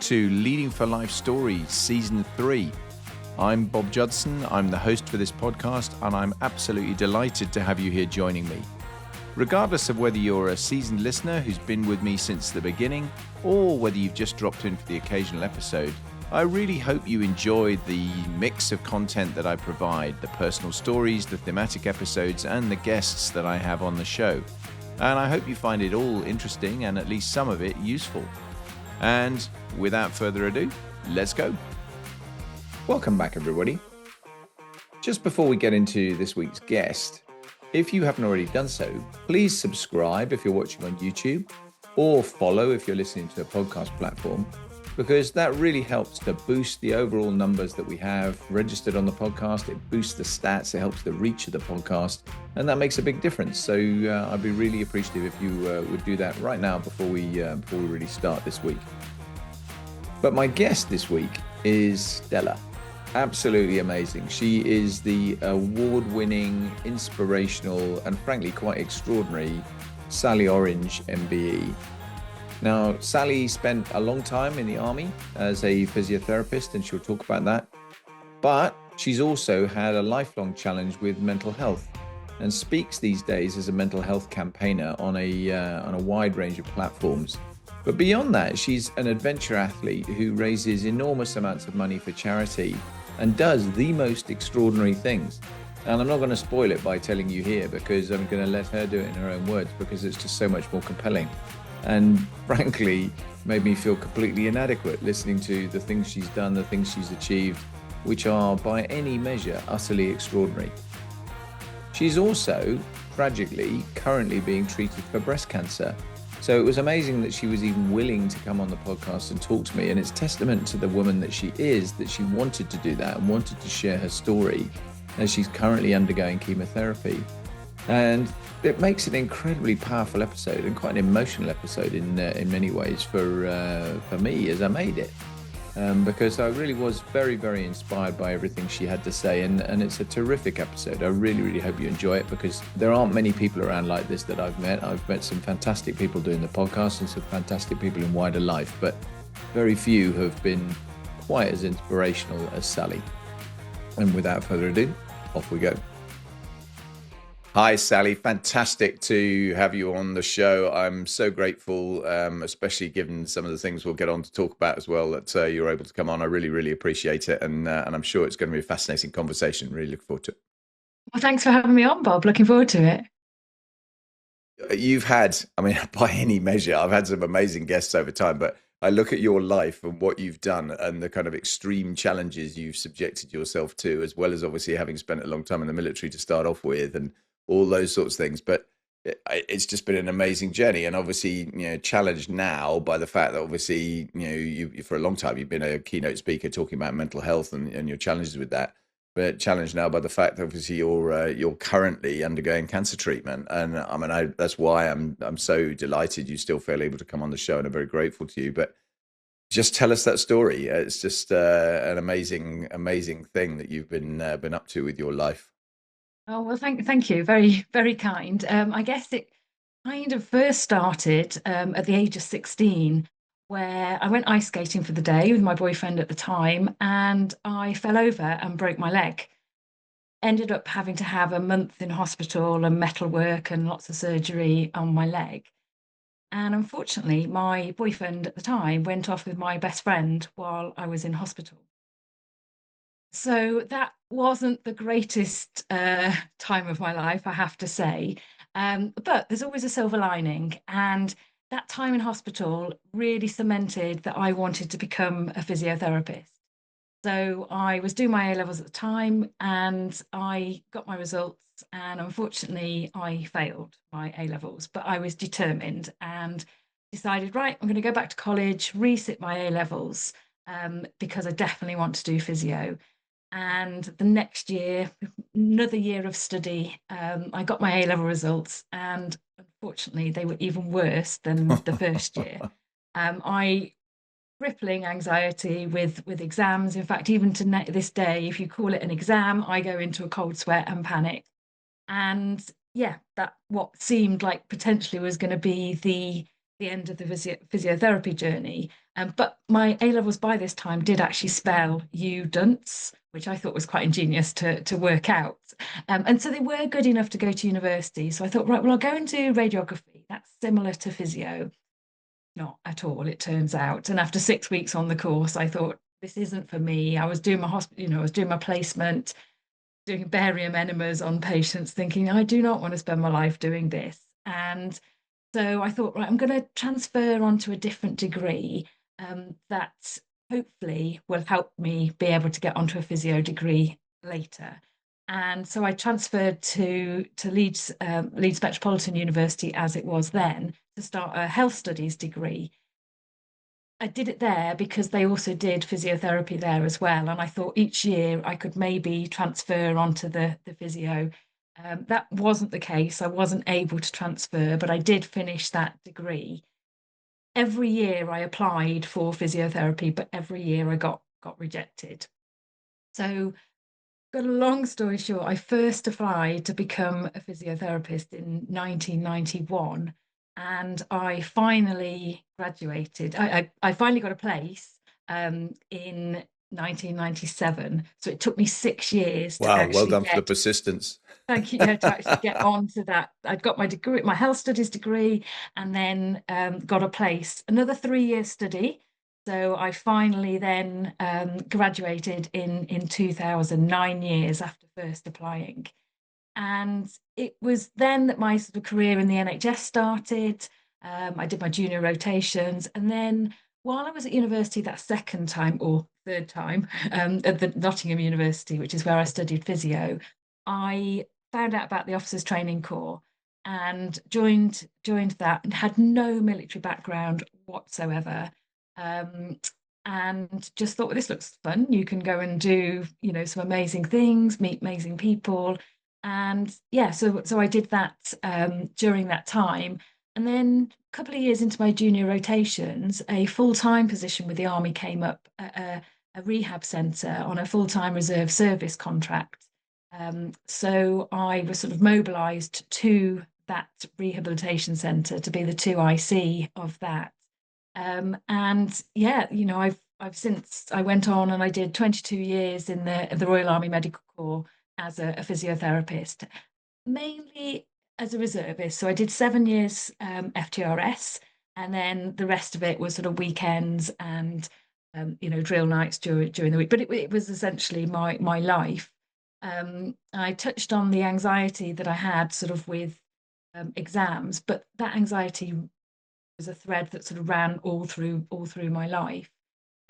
to Leading for Life Stories, Season 3. I'm Bob Judson, I'm the host for this podcast, and I'm absolutely delighted to have you here joining me. Regardless of whether you're a seasoned listener who's been with me since the beginning, or whether you've just dropped in for the occasional episode, I really hope you enjoy the mix of content that I provide, the personal stories, the thematic episodes, and the guests that I have on the show. And I hope you find it all interesting and at least some of it useful. And without further ado, let's go. Welcome back, everybody. Just before we get into this week's guest, if you haven't already done so, please subscribe if you're watching on YouTube, or follow if you're listening to a podcast platform, because that really helps to boost the overall numbers that we have registered on the podcast. It boosts the stats, it helps the reach of the podcast, and that makes a big difference. So I'd be really appreciative if you would do that right now before we really start this week. But my guest this week is Stella. Absolutely amazing. She is the award-winning, inspirational, and frankly quite extraordinary Sally Orange, MBE. Now, Sally spent a long time in the army as a physiotherapist, and she'll talk about that. But she's also had a lifelong challenge with mental health and speaks these days as a mental health campaigner on a wide range of platforms. But beyond that, she's an adventure athlete who raises enormous amounts of money for charity and does the most extraordinary things. And I'm not going to spoil it by telling you here, because I'm going to let her do it in her own words, because it's just so much more compelling. And frankly, made me feel completely inadequate listening to the things she's done, the things she's achieved, which are by any measure utterly extraordinary. She's also, tragically, currently being treated for breast cancer. So it was amazing that she was even willing to come on the podcast and talk to me. And it's testament to the woman that she is, that she wanted to do that and wanted to share her story as she's currently undergoing chemotherapy. And it makes an incredibly powerful episode and quite an emotional episode in many ways for me as I made it, because I really was very, very inspired by everything she had to say, and it's a terrific episode. I really, really hope you enjoy it, because there aren't many people around like this that I've met. I've met some fantastic people doing the podcast and some fantastic people in wider life, but very few have been quite as inspirational as Sally. And without further ado, off we go. Hi, Sally. Fantastic to have you on the show. I'm so grateful, especially given some of the things we'll get on to talk about as well, that you're able to come on. I really, really appreciate it. And I'm sure it's going to be a fascinating conversation. Really look forward to it. Well, thanks for having me on, Bob. Looking forward to it. You've had, I mean, by any measure, I've had some amazing guests over time, but I look at your life and what you've done and the kind of extreme challenges you've subjected yourself to, as well as obviously having spent a long time in the military to start off with, and all those sorts of things. But it's just been an amazing journey, and obviously, challenged now by the fact that obviously, you for a long time you've been a keynote speaker talking about mental health and your challenges with that. But challenged now by the fact that obviously you're currently undergoing cancer treatment, and I mean that's why I'm so delighted you still feel able to come on the show, and I'm very grateful to you. But just tell us that story. It's just an amazing thing that you've been up to with your life. Oh, well, thank you. Very, very kind. I guess it kind of first started at the age of 16, where I went ice skating for the day with my boyfriend at the time, and I fell over and broke my leg. Ended up having to have a month in hospital and metal work and lots of surgery on my leg. And unfortunately, my boyfriend at the time went off with my best friend while I was in hospital. So that wasn't the greatest time of my life, I have to say. But there's always a silver lining. And that time in hospital really cemented that I wanted to become a physiotherapist. So I was doing my A levels at the time, and I got my results. And unfortunately, I failed my A levels, but I was determined and decided, right, I'm going to go back to college, resit my A levels, because I definitely want to do physio. And the next year, another year of study, I got my A level results, and unfortunately, they were even worse than the first year. I crippling anxiety with exams. In fact, even to this day, if you call it an exam, I go into a cold sweat and panic. And yeah, that what seemed like potentially was going to be the the end of the physiotherapy journey. But my A levels by this time did actually spell U dunce, which I thought was quite ingenious to work out. And so they were good enough to go to university. So I thought, right, well, I'll go and do radiography. That's similar to physio. Not at all, it turns out. And after 6 weeks on the course, I thought, this isn't for me. I was doing my hospital, I was doing my placement, doing barium enemas on patients, thinking, I do not want to spend my life doing this. And so I thought, right, I'm going to transfer onto a different degree that hopefully will help me be able to get onto a physio degree later. And so I transferred to Leeds Metropolitan University as it was then to start a health studies degree. I did it there because they also did physiotherapy there as well. And I thought each year I could maybe transfer onto the physio. That wasn't the case. I wasn't able to transfer, but I did finish that degree. Every year I applied for physiotherapy, but every year I got rejected. So, got a long story short, I first applied to become a physiotherapist in 1991, and I finally graduated. I finally got a place in 1997. So it took me 6 years to Wow, well actually done for the get. persistence. Thank you. Yeah, to actually get on to that. I'd got my degree, my health studies degree, and then got a place. Another 3 year study. So I finally then graduated in 2000, 9 years after first applying. And it was then that my sort of career in the NHS started. I did my junior rotations. And then while I was at university that second time or third time at the Nottingham University, which is where I studied physio, I found out about the Officers Training Corps and joined that and had no military background whatsoever. Um, and just thought, well, this looks fun. You can go and do, some amazing things, meet amazing people. And yeah, so I did that during that time. And then a couple of years into my junior rotations, a full-time position with the Army came up at a rehab centre on a full-time reserve service contract. So I was sort of mobilised to that rehabilitation centre to be the 2IC of that. And yeah, I've since I went on and I did 22 years in the Royal Army Medical Corps as a physiotherapist, mainly as a reservist. So I did 7 years FTRS, and then the rest of it was sort of weekends and drill nights during the week. But it was essentially my life. I touched on the anxiety that I had sort of with exams, but that anxiety was a thread that sort of ran all through my life.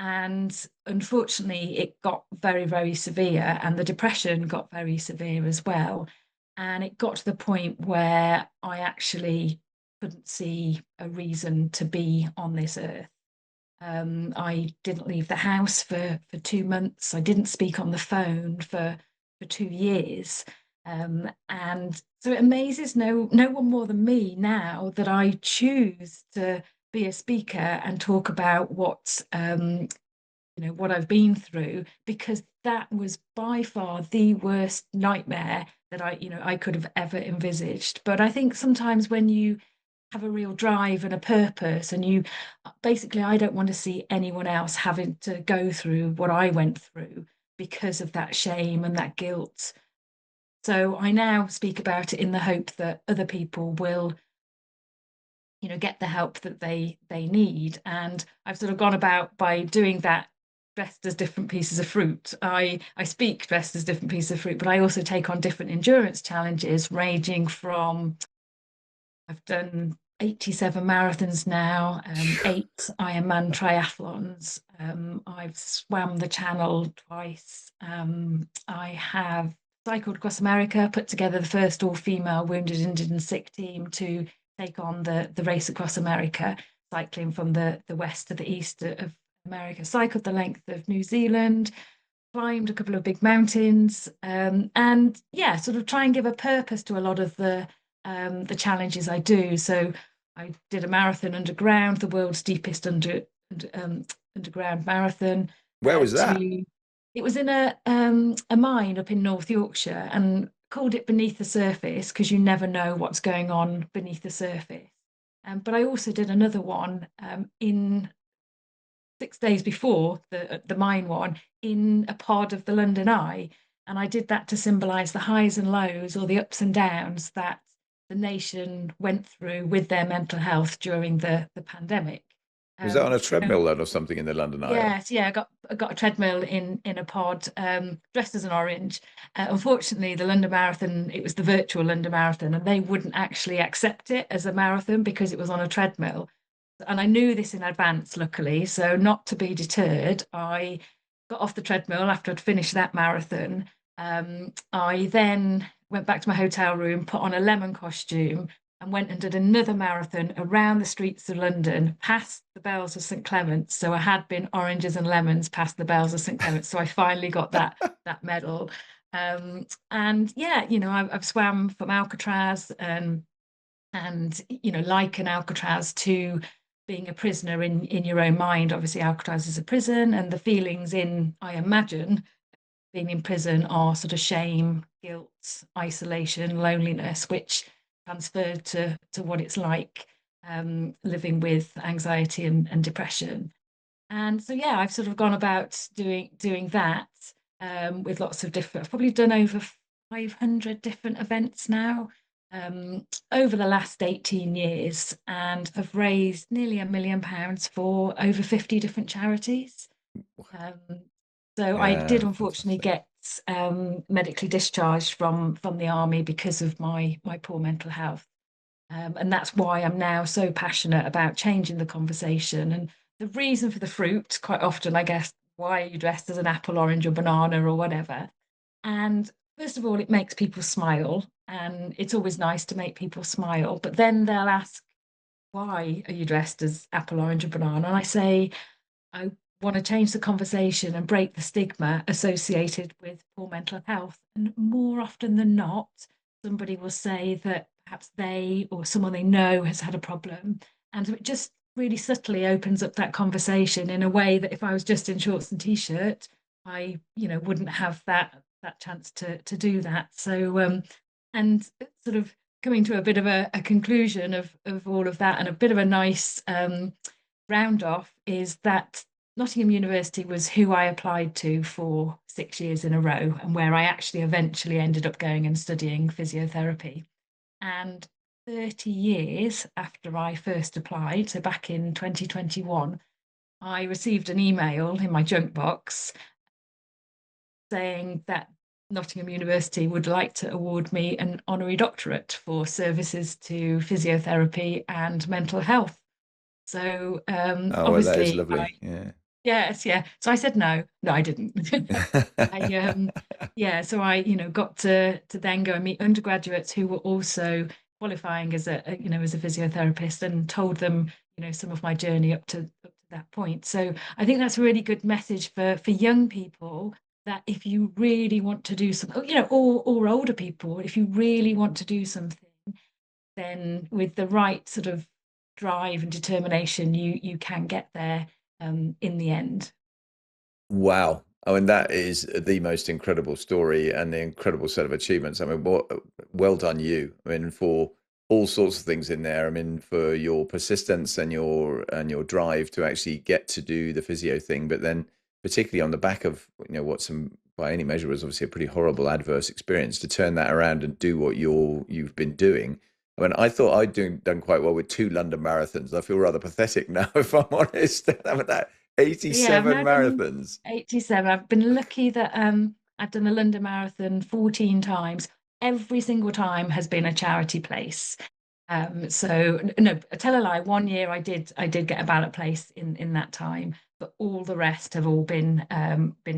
And unfortunately, it got very, very severe, and the depression got very severe as well. And it got to the point where I actually couldn't see a reason to be on this earth. I didn't leave the house for 2 months. I didn't speak on the phone for 2 years. And so it amazes no one more than me now that I choose to be a speaker and talk about what I've been through, because that was by far the worst nightmare that I could have ever envisaged. But I think sometimes when you have a real drive and a purpose, and basically, I don't want to see anyone else having to go through what I went through because of that shame and that guilt. So I now speak about it in the hope that other people will get the help that they need. And I've sort of gone about by doing that dressed as different pieces of fruit. I speak dressed as different pieces of fruit, but I also take on different endurance challenges, ranging from I've done 87 marathons now, eight Ironman triathlons. I've swam the Channel twice. I have cycled across America, put together the first all-female wounded, injured, and sick team to take on the race across America, cycling from the west to the east of America. Cycled the length of New Zealand, climbed a couple of big mountains, and yeah, sort of try and give a purpose to a lot of the challenges I do. So I did a marathon underground, the world's deepest underground marathon. Where was that? To It was in a mine up in North Yorkshire, and called it beneath the surface because you never know what's going on beneath the surface. But I also did another one in 6 days before the mine one in a pod of the London Eye. And I did that to symbolize the highs and lows or the ups and downs that the nation went through with their mental health during the pandemic. Was that on a So treadmill then or something in the London Eye? yes, yeah, I got a treadmill in a pod, dressed as an orange. Unfortunately, the London Marathon, it was the virtual London Marathon, and they wouldn't actually accept it as a marathon because it was on a treadmill. And I knew this in advance, luckily. So, not to be deterred, I got off the treadmill after I'd finished that marathon. I then went back to my hotel room, put on a lemon costume, and went and did another marathon around the streets of London, past the bells of St Clement's. So I had been oranges and lemons past the bells of St Clement's. So I finally got that medal. And yeah, I've swam from Alcatraz and liken Alcatraz to being a prisoner in your own mind. Obviously, Alcatraz is a prison, and the feelings in, I imagine, being in prison are sort of shame, guilt, isolation, loneliness, which transferred to what it's like living with anxiety and depression. And so yeah, I've sort of gone about doing that with lots of different. I've probably done over 500 different events now over the last 18 years, and have raised nearly £1 million for over 50 different charities. Um, so I did Yeah, unfortunately fantastic. get medically discharged from the army because of my poor mental health. And that's why I'm now so passionate about changing the conversation. And the reason for the fruit, quite often, I guess, why are you dressed as an apple, orange, or banana, or whatever? And first of all, it makes people smile. And it's always nice to make people smile. But then they'll ask, why are you dressed as apple, orange, or banana? And I say, I want to change the conversation and break the stigma associated with poor mental health. And more often than not, somebody will say that perhaps they or someone they know has had a problem. And so it just really subtly opens up that conversation in a way that if I was just in shorts and t-shirt, I, wouldn't have that chance to do that. So and sort of coming to a bit of a conclusion of all of that and a bit of a nice round off is that Nottingham University was who I applied to for 6 years in a row, and where I actually eventually ended up going and studying physiotherapy. And 30 years after I first applied, so back in 2021, I received an email in my junk box saying that Nottingham University would like to award me an honorary doctorate for services to physiotherapy and mental health. So Oh, well, that is obviously, lovely. Yeah. yes, yeah. So I said no. No, I didn't. I yeah, so I, got to then go and meet undergraduates who were also qualifying as as a physiotherapist, and told them, some of my journey up to that point. So I think that's a really good message for young people, that if you really want to do something, or older people, if you really want to do something, then with the right sort of drive and determination, you can get there in the end. Wow. I mean, that is the most incredible story and the incredible set of achievements. I mean, well done you. I mean, for all sorts of things in there. I mean, for your persistence and your drive to actually get to do the physio thing, but then particularly on the back of, what some by any measure was obviously a pretty horrible adverse experience, to turn that around and do what you've been doing. I mean, I thought done quite well with two London marathons. I feel rather pathetic now, if I'm honest. That Yeah, I've 87 now done marathons. 87. I've been lucky that I've done the London Marathon 14 times. Every single time has been a charity place. So no, I tell a lie. One year I did get a ballot place in that time, but all the rest have all been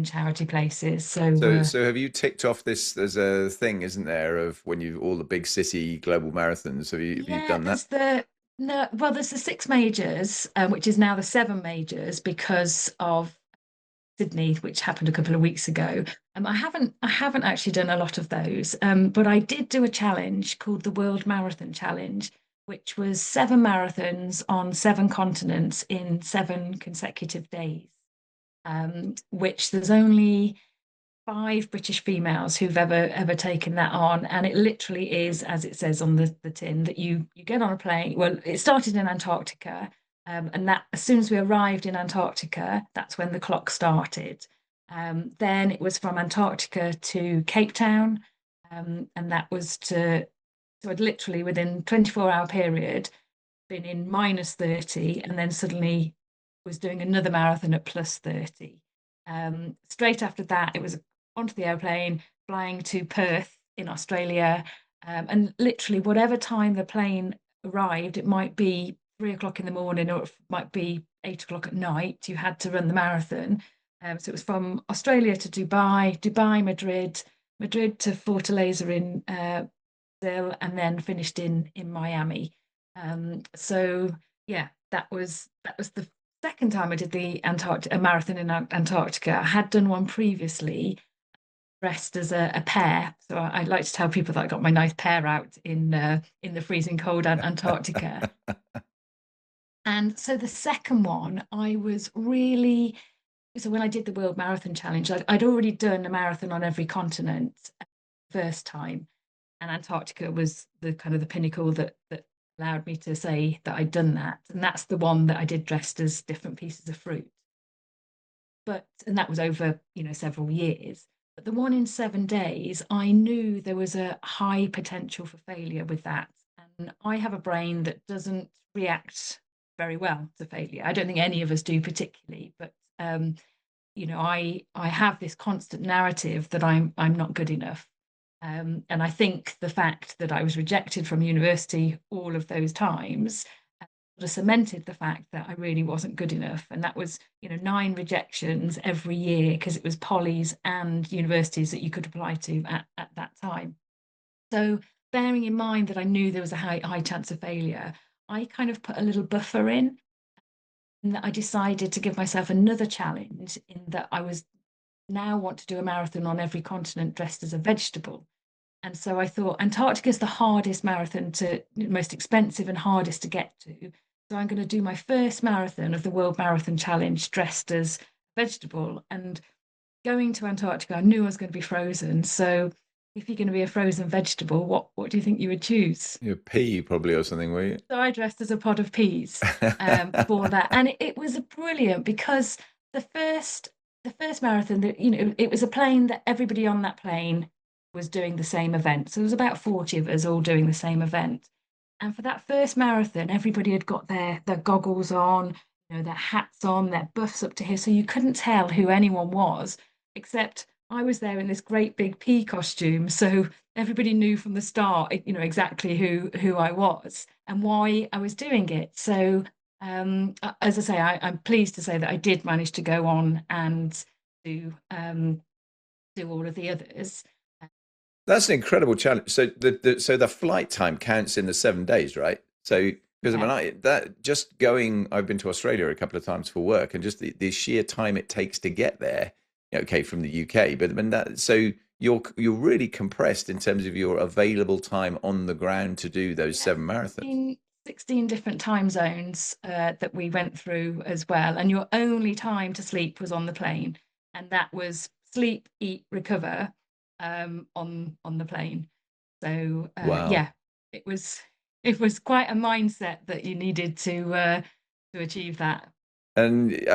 charity places. So So have you ticked off this? There's a thing, isn't there, of when you all the big city global marathons. Have you yeah, done that? there's the no, well, there's the six majors, which is now the seven majors because of Sydney, which happened a couple of weeks ago. I haven't actually done a lot of those, but I did do a challenge called the World Marathon Challenge, which was seven marathons on seven continents in 7 consecutive days. Which there's only 5 British females who've ever taken that on, and it literally is, as it says on the tin, that you get on a plane. Well, it started in Antarctica, and that as soon as we arrived in Antarctica, that's when the clock started. Then it was from Antarctica to Cape Town, and that was to so I'd literally within 24-hour period been in -30 and then suddenly was doing another marathon at +30. Straight after that, it was onto the airplane, flying to Perth in Australia. And literally, whatever time the plane arrived, it might be 3 o'clock in the morning or it might be 8 o'clock at night. You had to run the marathon. So it was from Australia to Dubai, Dubai, Madrid, Madrid to Fortaleza in Brazil, and then finished in Miami. So yeah, that was the second time I did the Antarctica a marathon in Antarctica. I had done one previously, dressed as a pear. So I like to tell people that I got my nice pear out in the freezing cold Antarctica. And so the second one, I was really so when I did the World Marathon Challenge, I'd already done a marathon on every continent first time, and Antarctica was the kind of the pinnacle that allowed me to say that I'd done that. And that's the one that I did dressed as different pieces of fruit. But and that was over, several years. But the one in 7 days, I knew there was a high potential for failure with that. And I have a brain that doesn't react very well to failure. I don't think any of us do particularly, but I have this constant narrative that I'm not good enough. And I think the fact that I was rejected from university all of those times sort of cemented the fact that I really wasn't good enough. And that was, 9 rejections every year because it was polys and universities that you could apply to at that time. So bearing in mind that I knew there was a high chance of failure, I kind of put a little buffer in, and that I decided to give myself another challenge in that I was now want to do a marathon on every continent dressed as a vegetable. And so I thought Antarctica is the hardest marathon to most expensive and hardest to get to. So I'm going to do my first marathon of the World Marathon Challenge dressed as vegetable. And going to Antarctica, I knew I was going to be frozen. So if you're going to be a frozen vegetable, what do you think you would choose? You're a pea probably or something, were you? So I dressed as a pod of peas for that, and it was brilliant because the first the first marathon that it was a plane that everybody on that plane was doing the same event. So there was about 40 of us all doing the same event. And for that first marathon, everybody had got their goggles on, their hats on, their buffs up to here, so you couldn't tell who anyone was, except I was there in this great big pea costume. So everybody knew from the start, exactly who I was and why I was doing it. So as I say, I'm pleased to say that I did manage to go on and do all of the others. That's an incredible challenge. So the flight time counts in the 7 days, right? So because I mean, Yeah. that just going, I've been to Australia a couple of times for work, and just the sheer time it takes to get there. Okay, from the UK, but I mean that. So you're really compressed in terms of your available time on the ground to do those Yeah, 7 marathons. 16 different time zones that we went through as well. And your only time to sleep was on the plane. And that was sleep, eat, recover on the plane. So Wow. yeah, it was it was quite a mindset that you needed to achieve that. And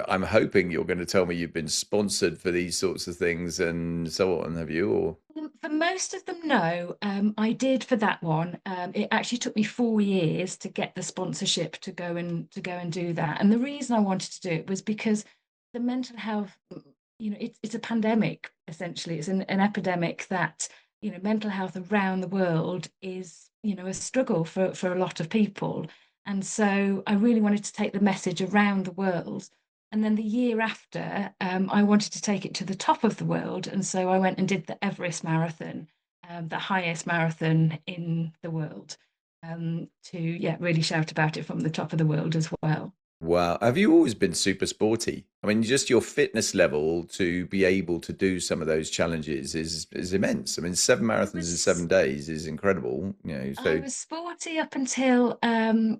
I'm hoping you're going to tell me you've been sponsored for these sorts of things and so on, have you? Or For most of them, no. I did for that one. It actually took me 4 years to get the sponsorship to go and do that. And the reason I wanted to do it was because the mental health, it's a pandemic essentially. It's an epidemic that, mental health around the world is, a struggle for a lot of people. And so I really wanted to take the message around the world. And then the year after, I wanted to take it to the top of the world. And so I went and did the Everest Marathon, the highest marathon in the world, to, yeah, really shout about it from the top of the world as well. wow, have you always been super sporty? I mean, just your fitness level to be able to do some of those challenges is immense. I mean, 7 marathons in Was 7 days is incredible. I So was sporty up until I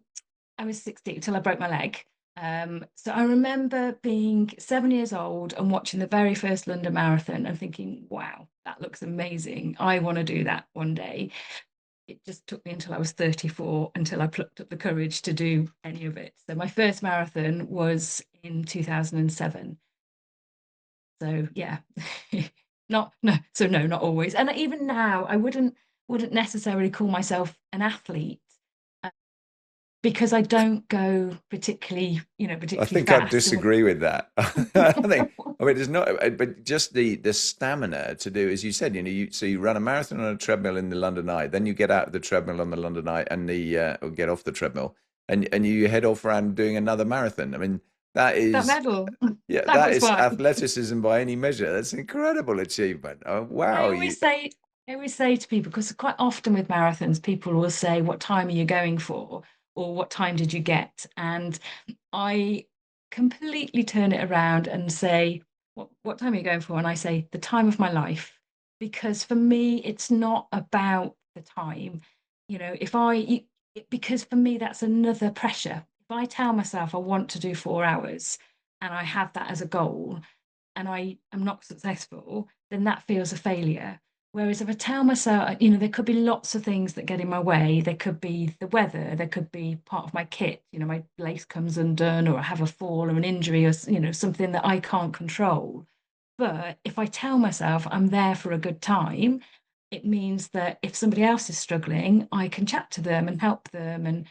was 16, till I broke my leg. So I remember being 7 years old and watching the very first London Marathon and thinking, wow, that looks amazing. I want to do that one day. It just took me until I was 34 until I plucked up the courage to do any of it. So my first marathon was in 2007. So yeah, not no, so no, not always. And even now, I wouldn't necessarily call myself an athlete uh, because I don't go particularly, I particularly think I fast. disagree with that. I mean, it's not, but just the stamina to do, as you said, so you run a marathon on a treadmill in the London Eye, then you get out of the treadmill on the London Eye and or get off the treadmill, and you head off around doing another marathon. I mean, that That is, medal, yeah, that that was is why. athleticism by any measure. That's an incredible achievement. Oh, I wow, always say, I always say to people, because quite often with marathons, people will say, "What time are you going for?" or "What time did you get?" And I completely turn it around and say, what time are you going for? And I say, the time of my life. Because for me, it's not about the time. If because for me, that's another pressure. If I tell myself I want to do 4 hours and I have that as a goal and I am not successful, then that feels a failure. Whereas if I tell myself, there could be lots of things that get in my way. There could be the weather, there could be part of my kit, my lace comes undone, or I have a fall or an injury, or something that I can't control. But if I tell myself I'm there for a good time, it means that if somebody else is struggling, I can chat to them and help them. And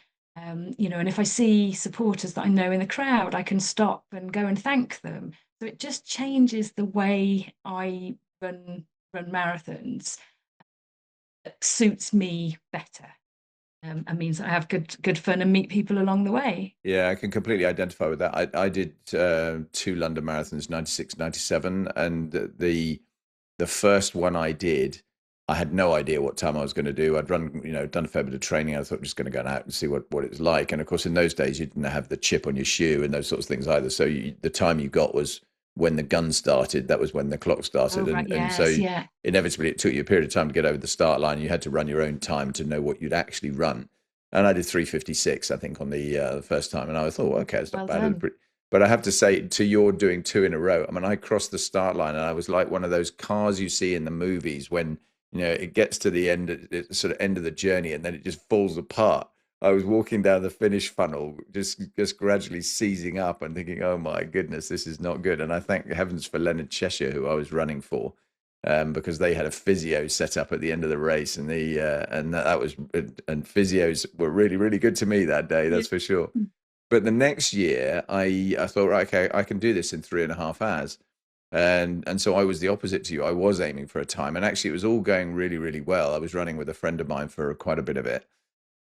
if I see supporters that I know in the crowd, I can stop and go and thank them. So it just changes the way I run marathons. It suits me better, and means I have good fun and meet people along the way. yeah, I can completely identify with that. I did two London marathons, 96, 97, and the first one I did, I had no idea what time I was going to do. I'd run, done a fair bit of training. I thought just going to go out and see what it's like. And of course, in those days, you didn't have the chip on your shoe and those sorts of things either. So the time you got was when the gun started. That was when the clock Oh, started, right. and so Yes. Yeah. inevitably it took you a period of time to get over the start line. You had to run your own time to know what you'd actually run. And I did 3:56, I think, on the first time, and I thought, well, okay, it's not Well bad. done. But I have to say, to your doing two in a row, I mean, I crossed the start line and I was like one of those cars you see in the movies when, it gets to the end, sort of end of the journey and then it just falls apart. I was walking down the finish funnel, just gradually seizing up and thinking, oh my goodness, this is not good. And I thank heavens for Leonard Cheshire, who I was running for, because they had a physio set up at the end of the race, and that was and physios were really really good to me that day, Yeah. that's for sure. But the next year, I thought, right, okay, I can do this in 3.5 hours, and so I was the opposite to you. I was aiming for a time, and actually, it was all going really, really well. I was running with a friend of mine for quite a bit of it,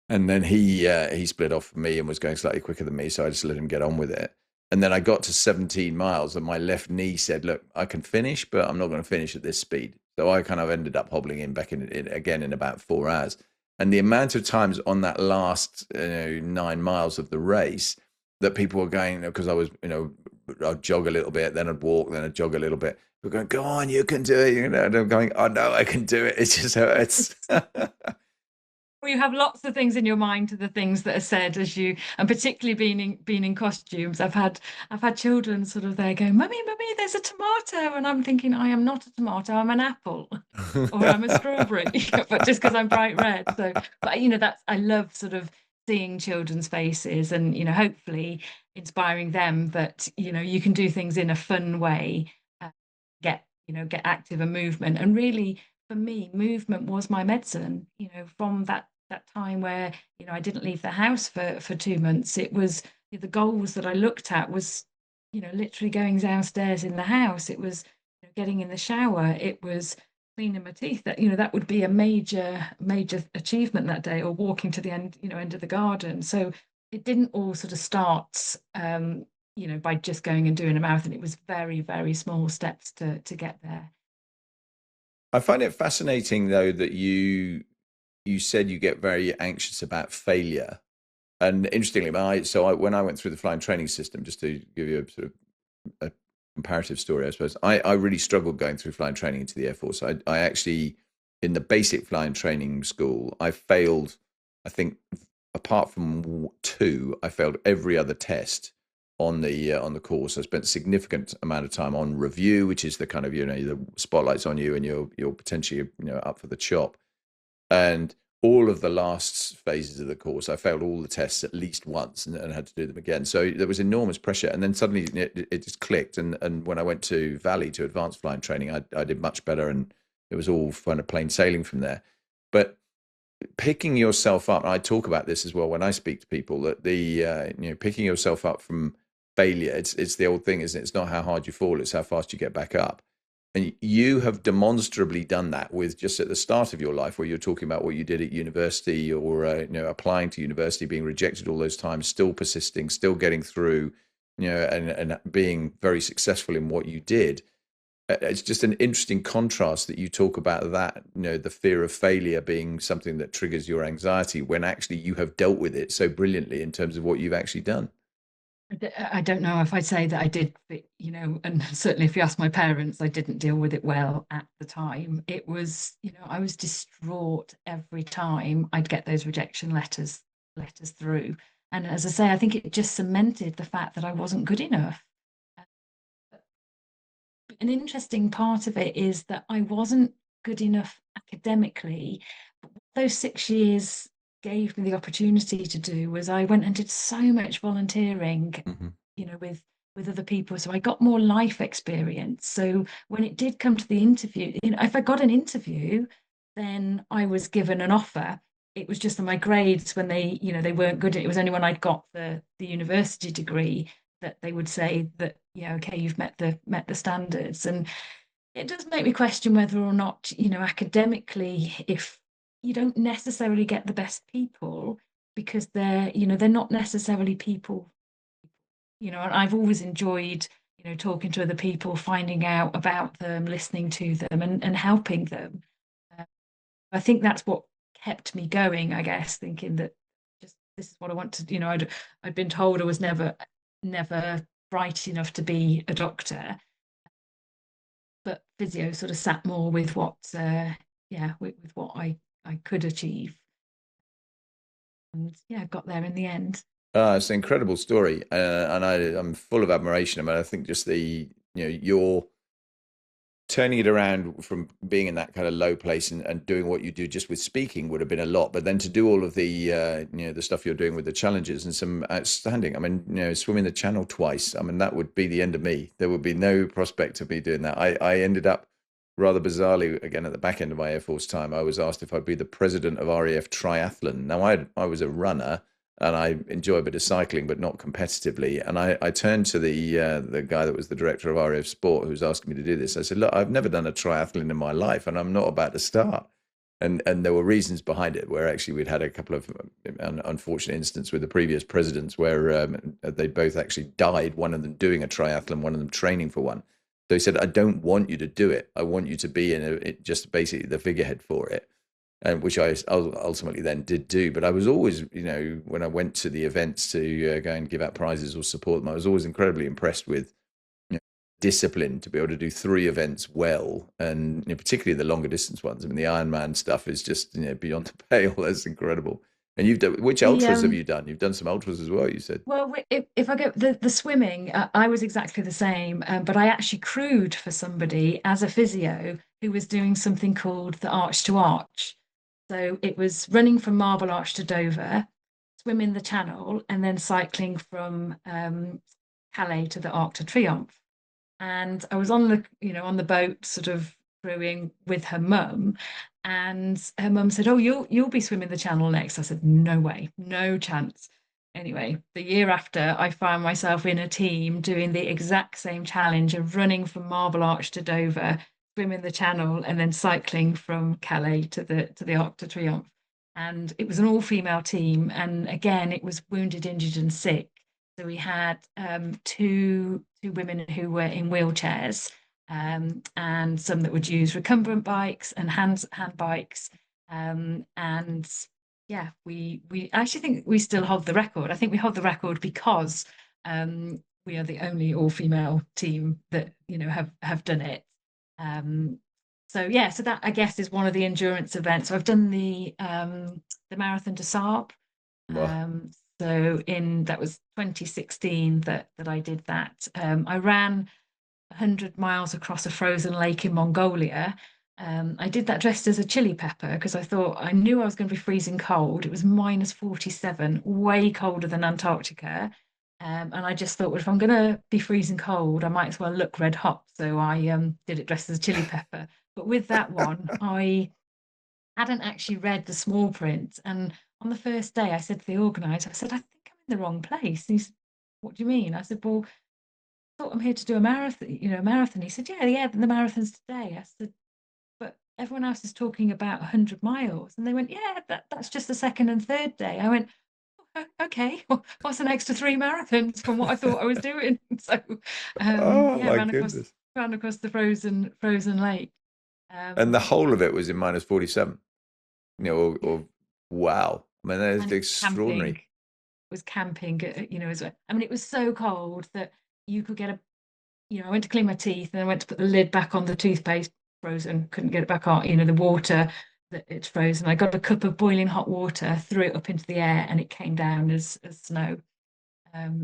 and then he split off from me and was going slightly quicker than me, so I just let him get on with it. And then I got to 17 miles, and my left knee said, "Look, I can finish, but I'm not going to finish at this speed." So I kind of ended up hobbling in back in again in about 4 hours. And the amount of times on that last 9 miles of the race that people were going, because I was, I'd jog a little bit, then I'd walk, then I'd jog a little bit. We're going, go on, you can do it. And I'm going, oh no, I can do it. It just hurts. Well, you have lots of things in your mind to the things that are said as you, and particularly being in costumes. I've had children sort of there going, "Mummy, mummy, there's a tomato," and I'm thinking, I am not a tomato, I'm an apple, or I'm a strawberry, but just because I'm bright red. So, but that's I love sort of seeing children's faces and hopefully inspiring them that you can do things in a fun way, uh, get active and movement, and really for me, movement was my medicine. From that time where I didn't leave the house for 2 months. It was the goals that I looked at was literally going downstairs in the house. It was getting in the shower. It was cleaning my teeth. That would be a major achievement that day, or walking to the end of the garden. So it didn't all sort of start. By just going and doing a marathon. It was very, very small steps to get there. I find it fascinating though that you said you get very anxious about failure. And interestingly, when I went through the flying training system, just to give you a sort of a comparative story, I suppose, I really struggled going through flying training into the Air Force. I actually, in the basic flying training school, I failed, I think, apart from two, I failed every other test on the course. I spent a significant amount of time on review, which is the kind of, the spotlight's on you and you're potentially, up for the chop. And all of the last phases of the course, I failed all the tests at least once and had to do them again. So there was enormous pressure. And then suddenly it just clicked. And when I went to Valley to advanced flying training, I did much better, and it was all kind of plain sailing from there. But picking yourself up, and I talk about this as well when I speak to people, that the picking yourself up from failure, it's the old thing, isn't it? It's not how hard you fall, it's how fast you get back up. And you have demonstrably done that with just at the start of your life, where you're talking about what you did at university, or applying to university, being rejected all those times, still persisting, still getting through, and being very successful in what you did. It's just an interesting contrast that you talk about that, the fear of failure being something that triggers your anxiety, when actually you have dealt with it so brilliantly in terms of what you've actually done. I don't know if I'd say that I did, and certainly if you ask my parents, I didn't deal with it well at the time. It was, I was distraught every time I'd get those rejection letters through. And as I say, I think it just cemented the fact that I wasn't good enough. An interesting part of it is that I wasn't good enough academically. But what those 6 years gave me the opportunity to do was I went and did so much volunteering, Hmm. with other people. So I got more life experience. So when it did come to the interview, if I got an interview, then I was given an offer. It was just that my grades, when they weren't good. It was only when I'd got the university degree that they would say that, yeah, okay, you've met the standards. And it does make me question whether or not, academically, if you don't necessarily get the best people, because they're not necessarily people, and I've always enjoyed, talking to other people, finding out about them, listening to them, and helping them. Uh, I think that's what kept me going, I guess, thinking that just this is what I want to, I'd been told I was never bright enough to be a doctor, but physio sort of sat more with what, yeah, with what I could achieve, and yeah, I got there in the end. It's an incredible story, and I'm full of admiration. I mean, I think just your turning it around from being in that kind of low place, and doing what you do just with speaking would have been a lot, but then to do all of the the stuff you're doing with the challenges, and some outstanding, I mean, swimming the channel twice, I mean, that would be the end of me. There would be no prospect of me doing that. I ended up rather bizarrely, again, at the back end of my Air Force time, I was asked if I'd be the president of RAF triathlon. Now, I was a runner, and I enjoy a bit of cycling, but not competitively. And I turned to the guy that was the director of RAF Sport, who was asking me to do this. I said, "Look, I've never done a triathlon in my life, and I'm not about to start." And there were reasons behind it, where actually we'd had a couple of unfortunate incidents with the previous presidents, where they both actually died. One of them doing a triathlon, one of them training for one. So he said, "I don't want you to do it. I want you to be just basically the figurehead for it." And which I ultimately then did do. But I was always, when I went to the events to go and give out prizes or support them, I was always incredibly impressed with, discipline to be able to do 3 events well, and particularly the longer distance ones. I mean, the Ironman stuff is just beyond the pale. That's incredible. And you've done, which The ultras have you done? You've done some ultras as well, you said. Well, if I go the swimming, I was exactly the same, but I actually crewed for somebody as a physio who was doing something called the Arch to Arch. So it was running from Marble Arch to Dover, swimming the channel, and then cycling from Calais to the Arc de Triomphe. And I was on the boat, sort of crewing with her mum, and her mum said, "Oh, you'll be swimming the channel next." I said, "No way, no chance." Anyway, the year after, I found myself in a team doing the exact same challenge of running from Marble Arch to Dover, swimming the channel, and then cycling from Calais to the Arc de Triomphe. And it was an all-female team, and again, it was wounded, injured, and sick. So we had two women who were in wheelchairs, and some that would use recumbent bikes and hand bikes. And yeah, we actually think we still hold the record. I think we hold the record because we are the only all-female team that have done it. Um, so yeah, so that I guess is one of the endurance events. So I've done the Marathon des Sables. Well, So in that was 2016 that I did that. I ran 100 miles across a frozen lake in Mongolia. I did that dressed as a chili pepper because I thought I knew I was going to be freezing cold. It was minus 47, way colder than Antarctica. And I just thought, well, if I'm going to be freezing cold, I might as well look red hot. So I did it dressed as a chili pepper. But with that one, I hadn't actually read the small print. And on the first day, I said to the organizer, I said, I think I'm in the wrong place. And he said, what do you mean? I said, well, I thought I'm here to do a marathon, a marathon. He said, yeah, the marathon's today. I said, but everyone else is talking about 100 miles. And they went, yeah, that's just the second and third day. I went, okay, well, what's an extra three marathons from what I thought I was doing? So, Oh yeah, my goodness. ran across the frozen lake. And the whole Yeah, of it was in minus 47, yeah, or wow. I mean, that is and extraordinary. camping. As well. I mean, it was so cold that you could get I went to clean my teeth and I went to put the lid back on the toothpaste, frozen, couldn't get it back on, the water that it's frozen. I got a cup of boiling hot water, threw it up into the air, and it came down as snow.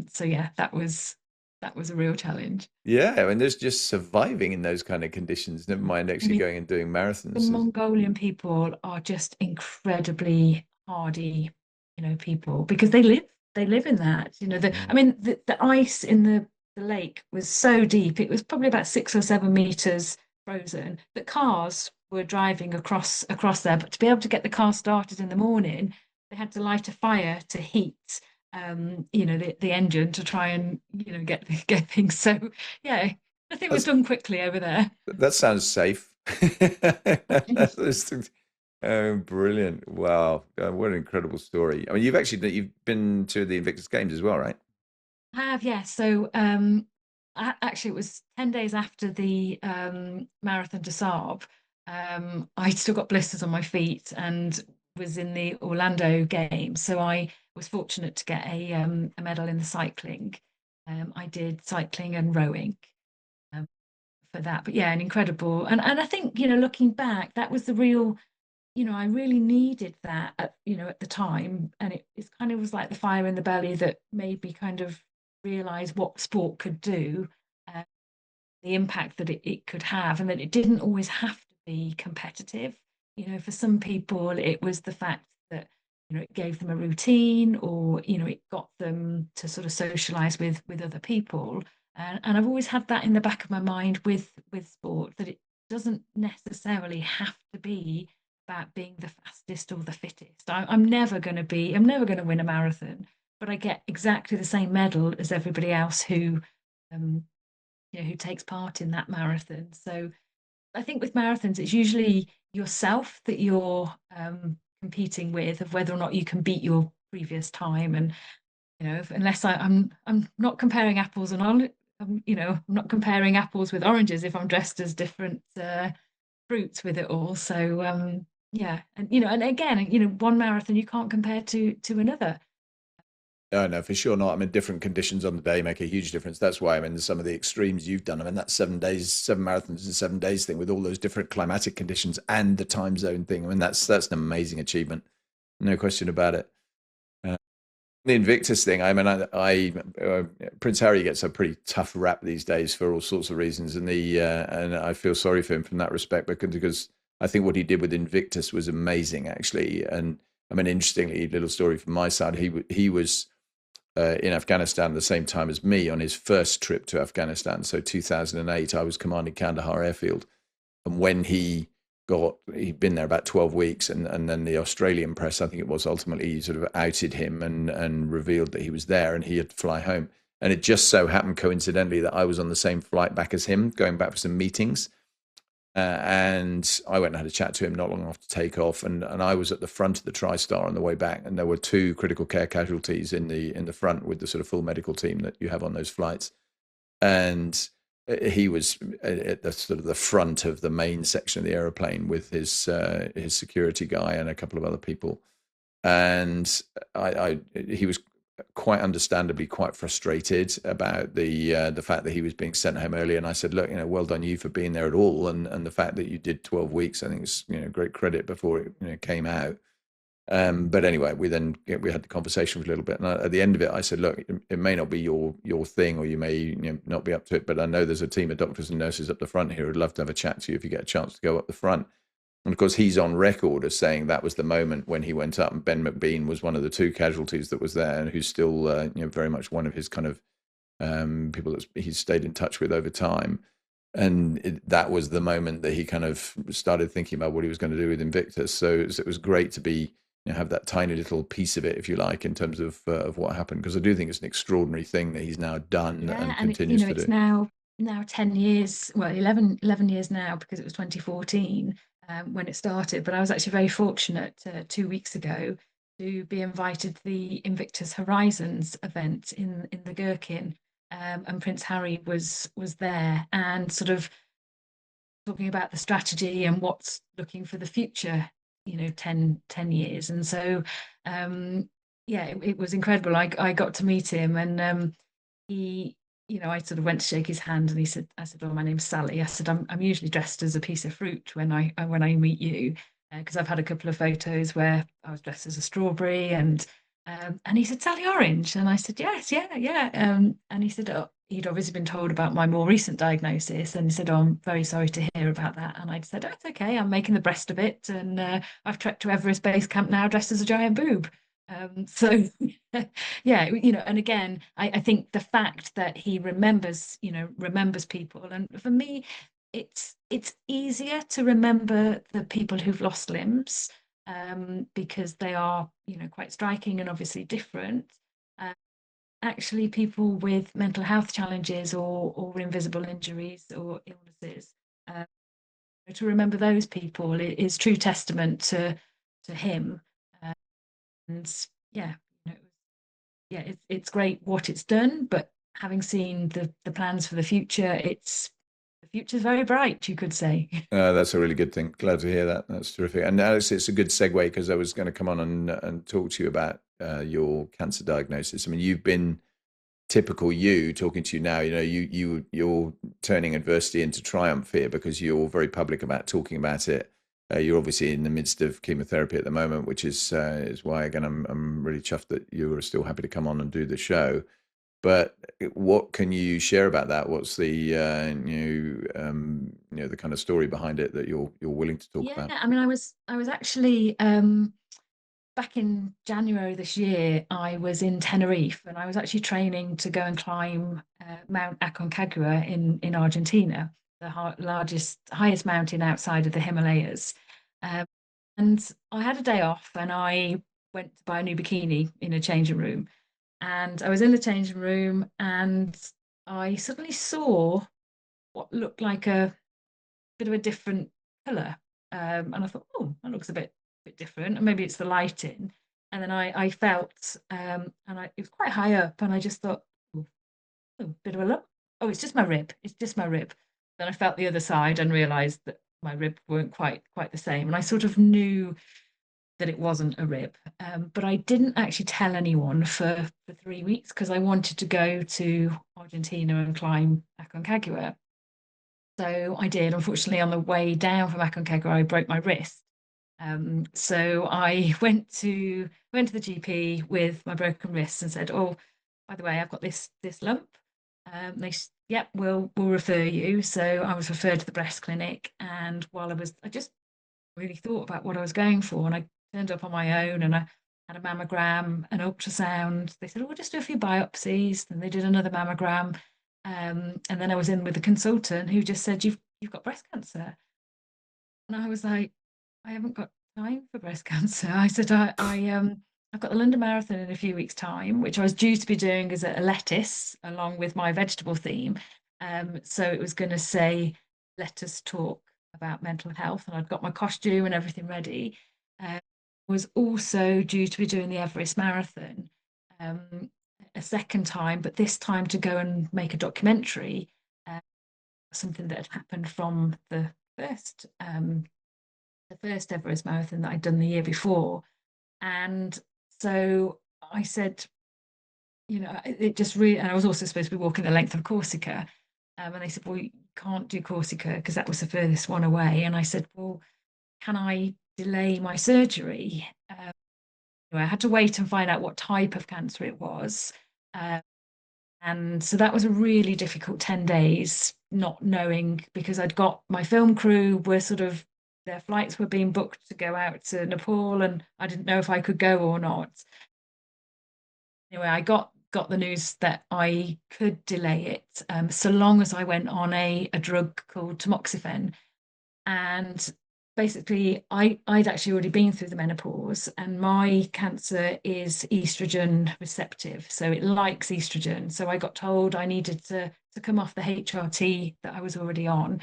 So yeah, that was a real challenge. Yeah, I mean, there's just surviving in those kind of conditions, never mind I actually mean, going and doing the marathons. Mongolian people are just incredibly hardy, people because they live in that. I Mm. mean, the ice in the lake was so deep, it was probably about 6 or 7 meters frozen, that cars were driving across there. But to be able to get the car started in the morning, they had to light a fire to heat the engine to try and, get things. So yeah, nothing was That's, done quickly over there. that sounds safe. Oh, brilliant. Wow. What an incredible story. I mean, you've been to the Invictus Games as well, right? Have, yes. So actually it was 10 days after the Marathon des Sables. I'd still got blisters on my feet and was in the Orlando Games. So I was fortunate to get a medal in the cycling. I did cycling and rowing um, for that. But yeah, an incredible. And I think, looking back, that was the real, I really needed that at the time. And it kind of was like the fire in the belly that made me kind of realize what sport could do, uh, the impact that it could have, and that it didn't always have to be competitive. For some people, it was the fact that, it gave them a routine, or, it got them to sort of socialize with other people. And I've always had that in the back of my mind with sport, that it doesn't necessarily have to be about being the fastest or the fittest. I'm never going to win a marathon, but I get exactly the same medal as everybody else um, who takes part in that marathon. So I think with marathons, it's usually yourself that you're competing with, of whether or not you can beat your previous time. And unless I'm not comparing apples and I'm not comparing apples with oranges if I'm dressed as different fruits with it all. So yeah, and again, one marathon you can't compare to another. Oh, no, for sure not. I mean, different conditions on the day make a huge difference. That's why, I mean, some of the extremes you've done. I mean, that 7 days, 7 marathons in 7 days thing with all those different climatic conditions and the time zone thing. I mean, that's an amazing achievement. No question about it. Uh, the Invictus thing, I mean, Prince Harry gets a pretty tough rap these days for all sorts of reasons, and I feel sorry for him from that respect, because I think what he did with Invictus was amazing, actually. And I mean, interestingly, little story from my side, he was in Afghanistan at the same time as me on his first trip to Afghanistan. So 2008, I was commanding Kandahar Airfield, and when he'd been there about 12 weeks, and then the Australian press, I think it was, ultimately sort of outed him and revealed that he was there and he had to fly home. And it just so happened coincidentally that I was on the same flight back as him, going back for some meetings. And I went and had a chat to him not long after takeoff, and I was at the front of the TriStar on the way back, and there were two critical care casualties in the front with the sort of full medical team that you have on those flights, and he was at the sort of the front of the main section of the aeroplane with his security guy and a couple of other people, and he was quite understandably quite frustrated about the fact that he was being sent home early. And I said, look, well done you for being there at all, and the fact that you did 12 weeks, I think is great credit before it came out. But anyway, we had the conversation for a little bit, and at the end of it, I said, "Look, it may not be your thing, or you may not be up to it, but I know there's a team of doctors and nurses up the front here who'd love to have a chat to you if you get a chance to go up the front." And of course, he's on record as saying that was the moment when he went up, and Ben McBean was one of the two casualties that was there, and who's still very much one of his kind of people that he's stayed in touch with over time. And that was the moment that he kind of started thinking about what he was going to do with Invictus. So it was great to be have that tiny little piece of it, if you like, in terms of what happened, because I do think it's an extraordinary thing that he's now done Yeah, and and continues to it's do. now 10 years, well, 11 years now, because it was 2014 when it started. But I was actually very fortunate 2 weeks ago to be invited to the Invictus Horizons event in the Gherkin, and Prince Harry was there, and sort of talking about the strategy and what's looking for the future, 10 years. And so, yeah, it was incredible. I got to meet him, and he, I sort of went to shake his hand, and I said, "Oh, my name's Sally." I said, I'm usually dressed as a piece of fruit when I meet you, because I've had a couple of photos where I was dressed as a strawberry, and he said, "Sally Orange," and I said, "Yes, yeah, yeah." And he said, "Oh." He'd obviously been told about my more recent diagnosis, and he said, "Oh, I'm very sorry to hear about that." And I said, "Oh, it's okay. I'm making the breast of it, and I've trekked to Everest Base Camp now dressed as a giant boob." So yeah, and again, I think the fact that he remembers people, and for me, it's easier to remember the people who've lost limbs, because they are, quite striking and obviously different. Uh, Actually, people with mental health challenges or invisible injuries or illnesses, uh, to remember those people is true testament to him. And yeah, yeah, it's great what it's done, but having seen the plans for the future, the future's very bright, you could say. That's a really good thing. Glad to hear that. That's terrific. And Alex, it's a good segue because I was going to come on and talk to you about your cancer diagnosis. I mean, you've been typical you talking to you now. You're turning adversity into triumph here because you're very public about talking about it. You're obviously in the midst of chemotherapy at the moment, which is why again I'm really chuffed that you are still happy to come on and do the show. But what can you share about that? What's the the kind of story behind it that you're willing to talk Yeah, about? I mean, I was actually back in January this year. I was in Tenerife, and I was actually training to go and climb Mount Aconcagua in Argentina, the highest mountain outside of the Himalayas. Um, and I had a day off, and I went to buy a new bikini in a changing room. And I was in the changing room, and I suddenly saw what looked like a bit of a different colour. And I thought, oh, that looks a bit different. And maybe it's the lighting. And then I felt, it was quite high up, and I just thought, oh, bit of a lump. Oh, it's just my rib. It's just my rib. Then I felt the other side and realised that my rib weren't quite the same. And I sort of knew that it wasn't a rib. But I didn't actually tell anyone for 3 weeks because I wanted to go to Argentina and climb Aconcagua. So I did. Unfortunately, on the way down from Aconcagua, I broke my wrist. So I went to the GP with my broken wrist and said, "Oh, by the way, I've got this lump." Yep, we'll refer you. So I was referred to the breast clinic, and I just really thought about what I was going for, and I turned up on my own, and I had a mammogram, an ultrasound. They said, "Oh, we'll just do a few biopsies." Then they did another mammogram, and then I was in with a consultant who just said, "You've got breast cancer." And I was like, "I haven't got time for breast cancer." I said, I've got the London Marathon in a few weeks' time, which I was due to be doing as a lettuce along with my vegetable theme. So it was going to say, "Let us talk about mental health," and I'd got my costume and everything ready. Was also due to be doing the Everest Marathon um, a second time, but this time to go and make a documentary, uh, something that had happened from first um, the first Everest Marathon that I'd done the year before. And so I said, it just really, and I was also supposed to be walking the length of Corsica. And they said, "Well, you can't do Corsica because that was the furthest one away." And I said, "Well, can I delay my surgery?" I had to wait and find out what type of cancer it was. Uh, and so that was a really difficult 10 days, not knowing because I'd got my film crew were sort of their flights were being booked to go out to Nepal, and I didn't know if I could go or not. Anyway, I got the news that I could delay it so long as I went on a drug called tamoxifen. And basically, I'd actually already been through the menopause, and my cancer is estrogen receptive. So it likes estrogen. So I got told I needed to come off the HRT that I was already on.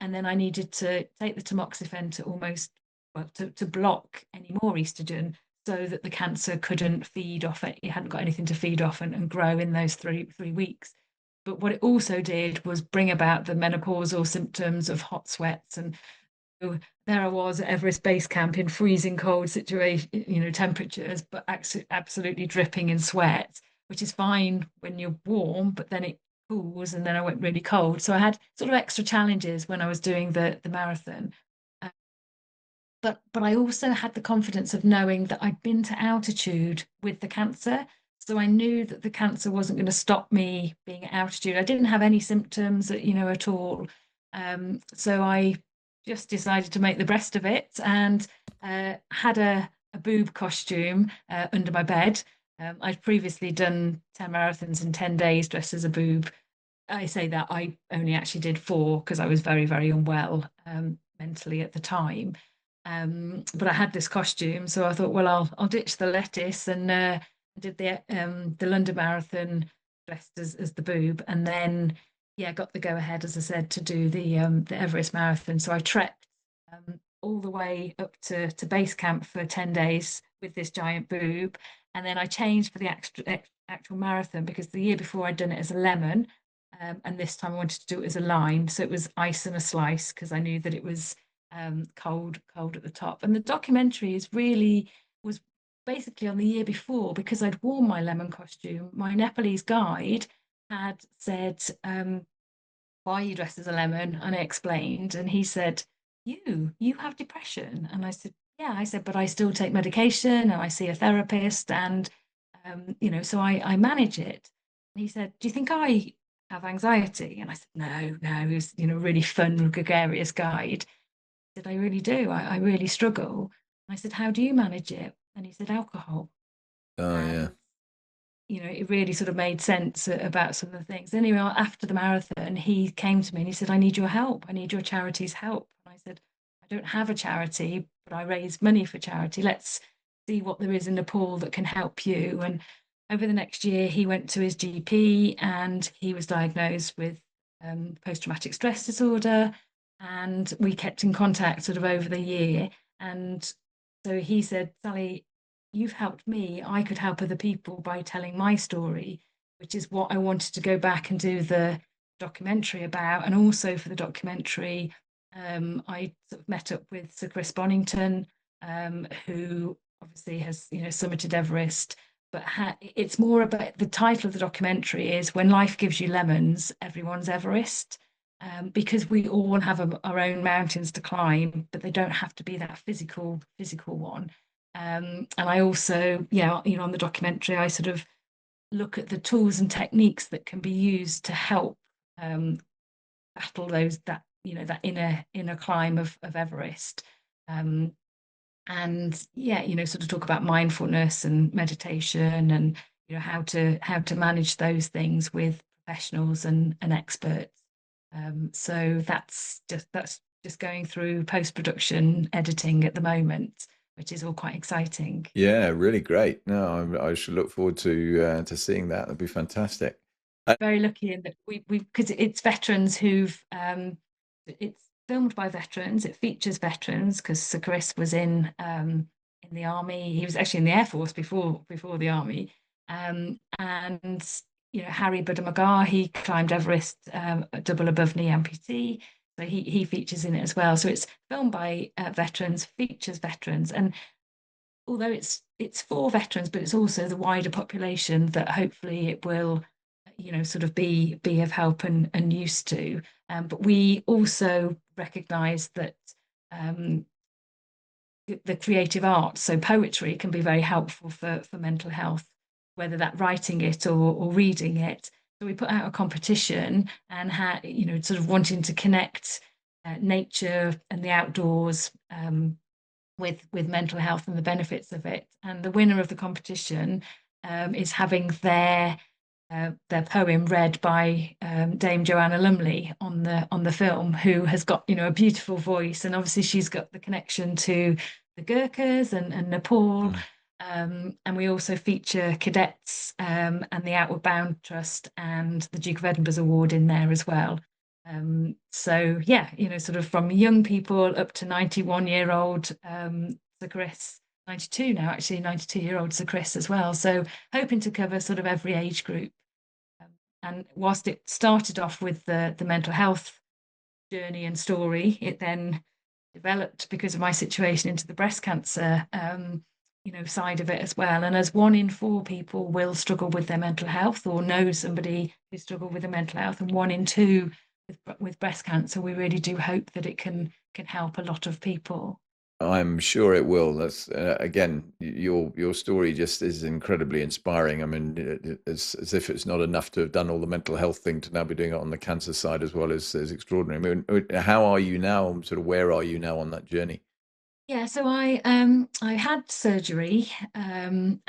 And then I needed to take the tamoxifen to almost, well, to block any more estrogen so that the cancer couldn't feed off it. It hadn't got anything to feed off and grow in those three weeks. But what it also did was bring about the menopausal symptoms of hot sweats. And so there I was at Everest Base Camp in freezing cold situation, temperatures, but absolutely dripping in sweat, which is fine when you're warm, but then it cools, and then I went really cold. So I had sort of extra challenges when I was doing the marathon. Uh, but I also had the confidence of knowing that I'd been to altitude with the cancer. So I knew that the cancer wasn't going to stop me being at altitude. I didn't have any symptoms, at all. So I just decided to make the best of it and had a boob costume under my bed. I'd previously done 10 marathons in 10 days dressed as a boob. I say that I only actually did four because I was very, very unwell mentally at the time. But I had this costume, so I thought, well, I'll ditch the lettuce and did the London Marathon dressed as the boob, and then yeah, got the go ahead, as I said, to do the Everest Marathon. So I trekked all the way up to base camp for 10 days with this giant boob, and then I changed for the actual marathon because the year before I'd done it as a lemon, and this time I wanted to do it as a line. So it was ice and a slice because I knew that it was cold at the top. And the documentary was basically on the year before because I'd worn my lemon costume. My Nepalese guide had said, "Why are you dressed as a lemon?" And I explained, and he said, "You have depression." And I said, "Yeah." I said, "But I still take medication and I see a therapist, and so I manage it." And he said, "Do you think I have anxiety?" And I said, "No, no." He was, really fun, gregarious guide. I said, "I really do. I really struggle." And I said, "How do you manage it?" And he said, "Alcohol." Oh, yeah. And it really sort of made sense about some of the things. Anyway, after the marathon, he came to me and he said, "I need your help. I need your charity's help." And I said, "I don't have a charity, but I raise money for charity. Let's see what there is in Nepal that can help you." And over the next year, he went to his GP and he was diagnosed with post-traumatic stress disorder. And we kept in contact sort of over the year. And so he said, "Sally, you've helped me. I could help other people by telling my story," which is what I wanted to go back and do the documentary about. And also for the documentary, I sort of met up with Sir Chris Bonington, who obviously has, summited Everest. But it's more about the title of the documentary is "When Life Gives You Lemons, Everyone's Everest." Because we all have our own mountains to climb, but they don't have to be that physical one. And I also, on the documentary, I sort of look at the tools and techniques that can be used to help um, battle that inner climb of Everest. Um, and yeah, sort of talk about mindfulness and meditation, and how to manage those things with professionals and experts. So that's just going through post-production editing at the moment, which is all quite exciting. Yeah, really great. No, I should look forward to seeing that. That'd be fantastic. Very lucky in that we because it's veterans who've it's filmed by veterans. It features veterans because Sir Chris was in the army. He was actually in the Air Force before the army. And Harry Budamagar, he climbed Everest, a double above knee amputee. So he features in it as well. So it's filmed by veterans, features veterans, and although it's for veterans, but it's also the wider population that hopefully it will, sort of be of help and use to. But we also recognise that um, the creative arts. So poetry can be very helpful for mental health, whether that writing it or reading it. So we put out a competition and had, sort of wanting to connect nature and the outdoors with mental health and the benefits of it. And the winner of the competition is having their poem read by Dame Joanna Lumley on the film, who has got a beautiful voice, and obviously she's got the connection to the Gurkhas and Nepal. Mm. And we also feature cadets and the Outward Bound Trust and the Duke of Edinburgh's Award in there as well. So yeah, sort of from young people up to 91-year-old Sir Chris, 92 now, actually, 92-year-old Sir Chris as well. So hoping to cover sort of every age group. Um, and whilst it started off with the mental health journey and story, it then developed because of my situation into the breast cancer, side of it as well. And as 1 in 4 people will struggle with their mental health or know somebody who struggled with their mental health, and 1 in 2 with breast cancer, we really do hope that it can help a lot of people. I'm sure it will. That's again, your story just is incredibly inspiring. I mean, as if it's not enough to have done all the mental health thing, to now be doing it on the cancer side as well is extraordinary. I mean, how are you now? Sort of where are you now on that journey? Yeah, so I had surgery, and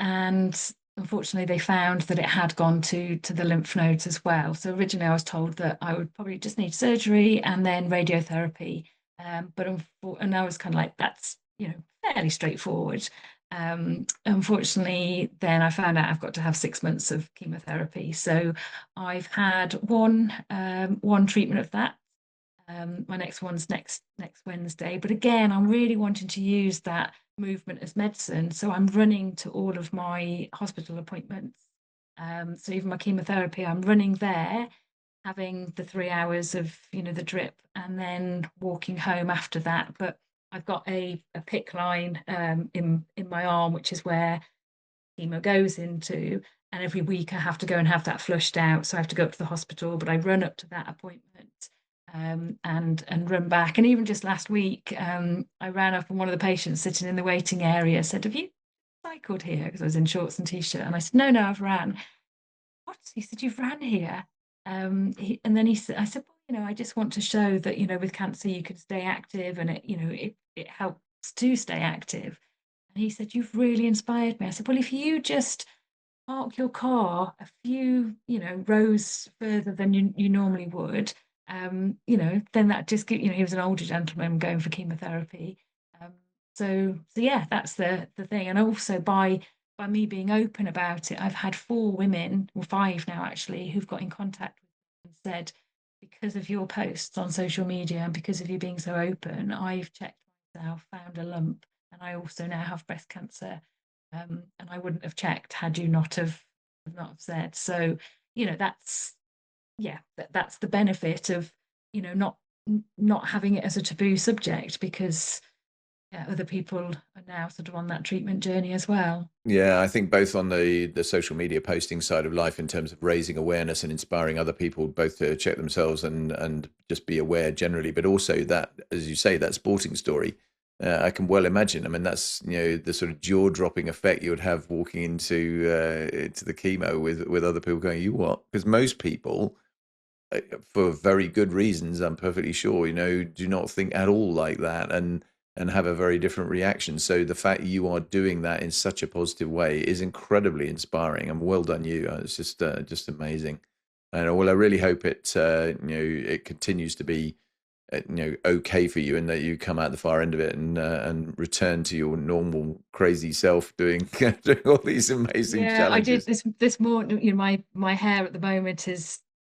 unfortunately they found that it had gone to the lymph nodes as well. So originally I was told that I would probably just need surgery and then radiotherapy. And I was kind of like, that's fairly straightforward. Unfortunately, then I found out I've got to have 6 months of chemotherapy. So I've had one treatment of that. My next one's next Wednesday. But again, I'm really wanting to use that movement as medicine. So I'm running to all of my hospital appointments. So even my chemotherapy, I'm running there, having the 3 hours of, the drip, and then walking home after that. But I've got a PIC line in my arm, which is where chemo goes into. And every week I have to go and have that flushed out. So I have to go up to the hospital, but I run up to that appointment and run back. And even just last week, I ran up and one of the patients sitting in the waiting area said, "Have you cycled here?" Because I was in shorts and t-shirt. And I said, "No, no, I've ran." "What?" He said, "You've ran here." And then I said, "Well, I just want to show that, with cancer, you can stay active, and it helps to stay active." And he said, "You've really inspired me." I said, "Well, if you just park your car a few, rows further than you normally would, then that just give, he was an older gentleman going for chemotherapy. Um, so yeah, that's the thing. And also by me being open about it, I've had 4 women, or 5 now actually, who've got in contact with me and said, because of your posts on social media and because of you being so open, I've checked myself, found a lump, and I also now have breast cancer. And I wouldn't have checked had you not have said. So, that's yeah, that's the benefit of, not having it as a taboo subject, because yeah, other people are now sort of on that treatment journey as well. Yeah, I think both on the social media posting side of life in terms of raising awareness and inspiring other people both to check themselves and just be aware generally, but also that, as you say, that sporting story. I can well imagine. I mean, that's the sort of jaw-dropping effect you would have walking into the chemo with other people going, "You what?" Because most people, for very good reasons, I'm perfectly sure, do not think at all like that and have a very different reaction. So the fact you are doing that in such a positive way is incredibly inspiring, and well done you. It's just amazing. And well, I really hope it continues to be okay for you, and that you come out the far end of it and return to your normal crazy self doing doing all these amazing Yeah, I did challenges. this morning. My hair at the moment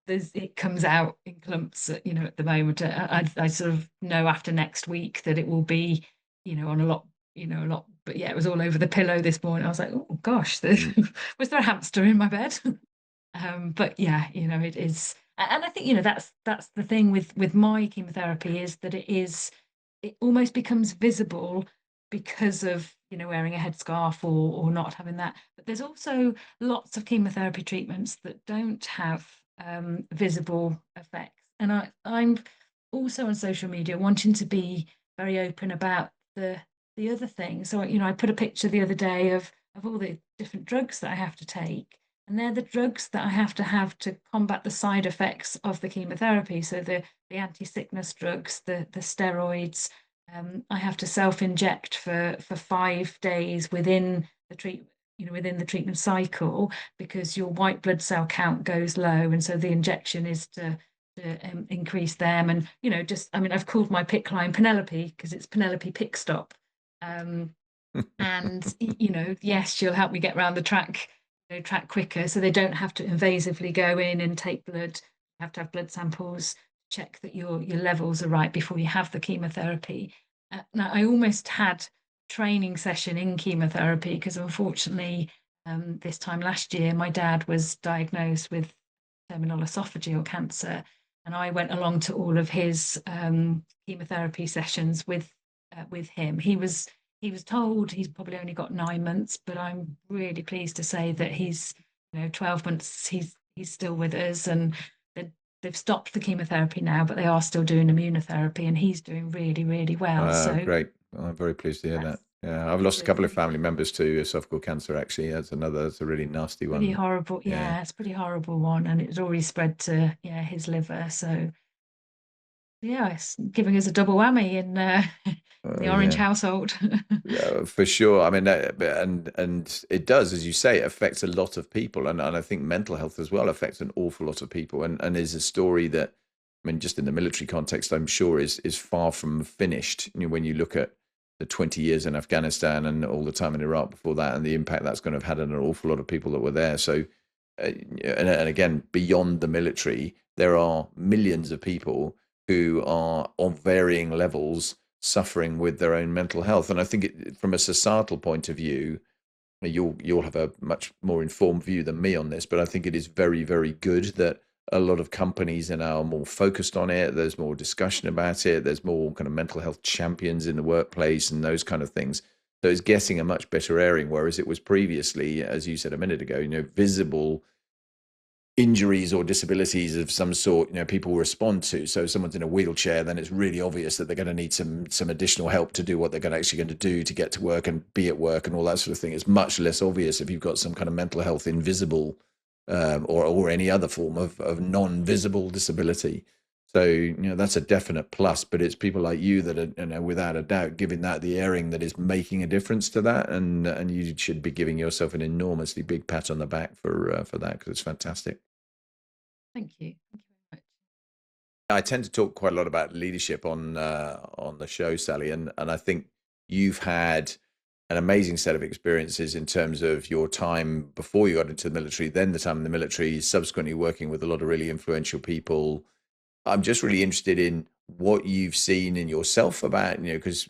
it comes out in clumps. At the moment, I sort of know after next week that it will be, on a lot. But yeah, it was all over the pillow this morning. I was like, oh gosh, Mm. was there a hamster in my bed? But yeah, it is, and I think that's the thing with my chemotherapy, is that it almost becomes visible because of wearing a headscarf or not having that. But there's also lots of chemotherapy treatments that don't have visible effects. And I'm also on social media wanting to be very open about the the other thing. So, I put a picture the other day of all the different drugs that I have to take. And they're the drugs that I have to combat the side effects of the chemotherapy. So the anti-sickness drugs, the steroids. I have to self-inject for 5 days within the within the treatment cycle, because your white blood cell count goes low, and so the injection is to increase them. And just, I mean, I've called my PICC line Penelope because it's Penelope Pick Stop. Um, and yes, she'll help me get around the track, track quicker, so they don't have to invasively go in and take blood. You have to have blood samples, check that your levels are right before you have the chemotherapy. Now, I almost had a training session in chemotherapy because unfortunately, this time last year, my dad was diagnosed with terminal esophageal cancer, and I went along to all of his chemotherapy sessions with him. He was told he's probably only got 9 months, but I'm really pleased to say that he's 12 months. He's still with us, and they've stopped the chemotherapy now, but they are still doing immunotherapy, and he's doing really, really well. So Great. Well, I'm very pleased to hear that. that's Yeah, I've lost a good. couple of family members to esophageal cancer, actually. That's a really nasty Pretty one. horrible. Yeah. Yeah, it's a pretty horrible one, and it's already spread to his liver. So yeah, it's giving us a double whammy in the Orange Yeah. household. For sure. I mean, and it does, as you say, it affects a lot of people, and I think mental health as well affects an awful lot of people, and is a story that, I mean, just in the military context, I'm sure is far from finished. When you look at the 20 years in Afghanistan and all the time in Iraq before that, and the impact that's going to have had on an awful lot of people that were there. So, and again, beyond the military, there are millions of people who are on varying levels suffering with their own mental health. And I think from a societal point of view, you'll have a much more informed view than me on this, but I think it is very, very good that a lot of companies are now more focused on it. There's more discussion about it. There's more kind of mental health champions in the workplace and those kind of things. So it's getting a much better airing, whereas it was previously, as you said a minute ago, visible injuries or disabilities of some sort, people respond to. So if someone's in a wheelchair, then it's really obvious that they're going to need some additional help to do what they're actually going to do to get to work and be at work and all that sort of thing. It's much less obvious if you've got some kind of mental health invisible, or any other form of non-visible disability. So that's a definite plus. But it's people like you that are, without a doubt, giving that the airing that is making a difference to that, and you should be giving yourself an enormously big pat on the back for that, because it's fantastic. Thank you. Thank you very much. I tend to talk quite a lot about leadership on the show, Sally, and I think you've had an amazing set of experiences in terms of your time before you got into the military, then the time in the military, subsequently working with a lot of really influential people. I'm just really interested in what you've seen in yourself about, because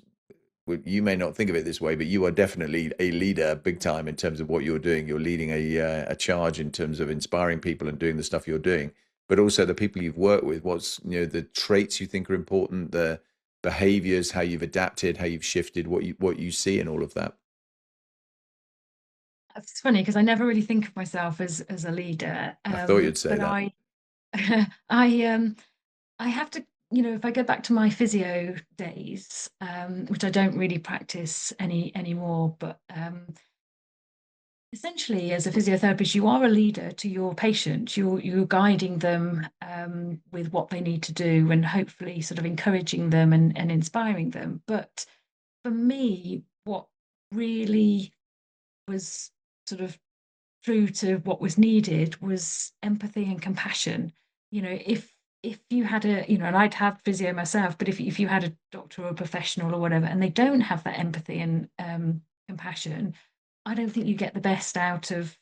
you may not think of it this way, but you are definitely a leader big time in terms of what you're doing. You're leading a charge in terms of inspiring people and doing the stuff you're doing, but also the people you've worked with. What's, the traits you think are important, the behaviors, how you've adapted, how you've shifted, what you see in all of that. It's funny because I never really think of myself as a leader, I thought you'd say but that. I I have to, if I go back to my physio days, which I don't really practice anymore, but essentially, as a physiotherapist, you are a leader to your patient. You're guiding them with what they need to do, and hopefully sort of encouraging them and inspiring them. But for me, what really was sort of true to what was needed was empathy and compassion. If you had and I'd have physio myself, but if you had a doctor or a professional or whatever, and they don't have that empathy and compassion, I don't think you get the best out of.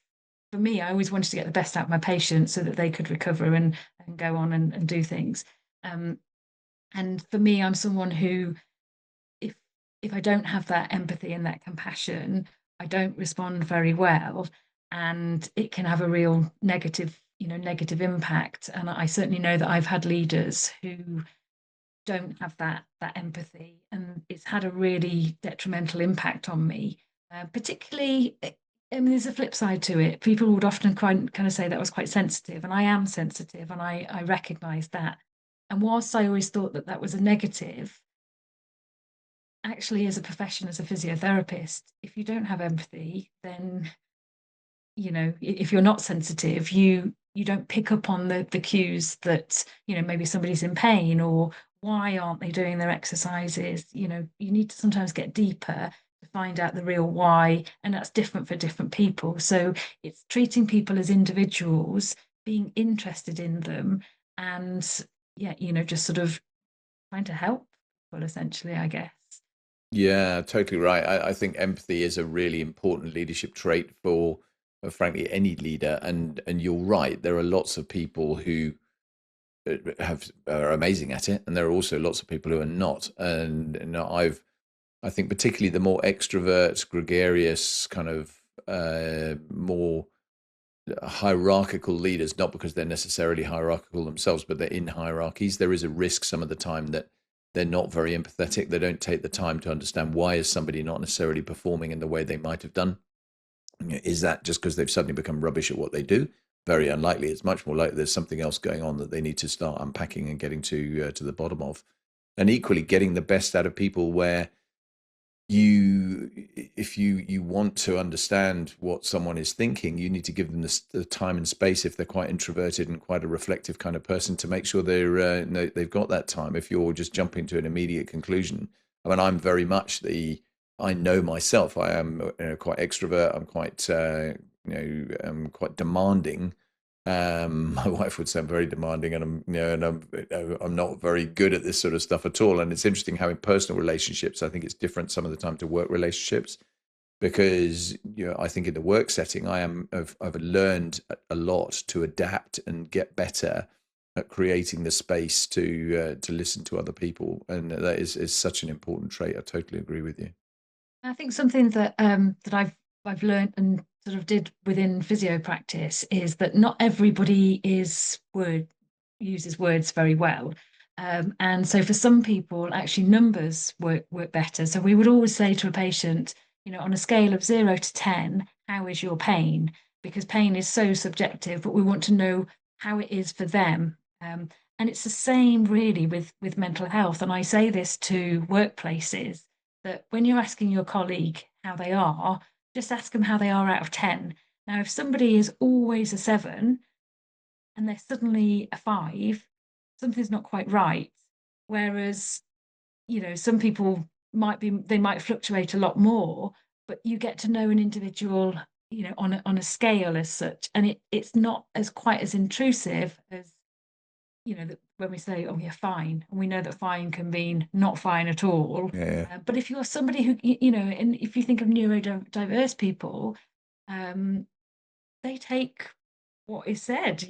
For me, I always wanted to get the best out of my patients so that they could recover and go on and do things. Um, and for me, I'm someone who, if if I don't have that empathy and that compassion, I don't respond very well, and it can have a real negative impact. And I certainly know that I've had leaders who don't have that empathy, and it's had a really detrimental impact on me. Particularly, I mean, there's a flip side to it. People would often kind of say that I was quite sensitive, and I am sensitive, and I recognise that. And whilst I always thought that that was a negative, actually, as a profession, as a physiotherapist, if you don't have empathy, then if you're not sensitive, you don't pick up on the cues that maybe somebody's in pain, or why aren't they doing their exercises. You need to sometimes get deeper to find out the real why, and that's different for different people. So it's treating people as individuals, being interested in them, and yeah, just sort of trying to help people, essentially, I guess. Yeah, totally right. I think empathy is a really important leadership trait for, frankly, any leader. And you're right. There are lots of people who are amazing at it, and there are also lots of people who are not. And I think particularly the more extrovert, gregarious, kind of more hierarchical leaders, not because they're necessarily hierarchical themselves, but they're in hierarchies, there is a risk some of the time that they're not very empathetic. They don't take the time to understand why is somebody not necessarily performing in the way they might have done. Is that just because they've suddenly become rubbish at what they do? Very unlikely. It's much more likely there's something else going on that they need to start unpacking and getting to the bottom of. And equally, getting the best out of people where if you want to understand what someone is thinking, you need to give them the time and space, if they're quite introverted and quite a reflective kind of person, to make sure they've got that time. If you're just jumping to an immediate conclusion, I mean, I know myself, I am quite extrovert, I'm quite I'm quite demanding. My wife would say I'm very demanding, and I'm not very good at this sort of stuff at all. And it's interesting how in personal relationships, I think it's different some of the time to work relationships, because I think in the work setting, I've learned a lot to adapt and get better at creating the space to listen to other people, and that is such an important trait. I totally agree with you. I think something that I've learned and sort of did within physio practice is that not everybody uses words very well. And so for some people, actually numbers work better. So we would always say to a patient, on a scale of 0 to 10, how is your pain? Because pain is so subjective, but we want to know how it is for them. And it's the same really with mental health. And I say this to workplaces, that when you're asking your colleague how they are, just ask them how they are out of 10. Now, if somebody is always a 7 and they're suddenly a 5, something's not quite right. Whereas, some people they might fluctuate a lot more, but you get to know an individual, on a scale as such, and it's not as quite as intrusive as that when we say, oh, you're fine, and we know that fine can mean not fine at all. Yeah. But if you're somebody who, and if you think of neurodiverse people, um, they take what is said.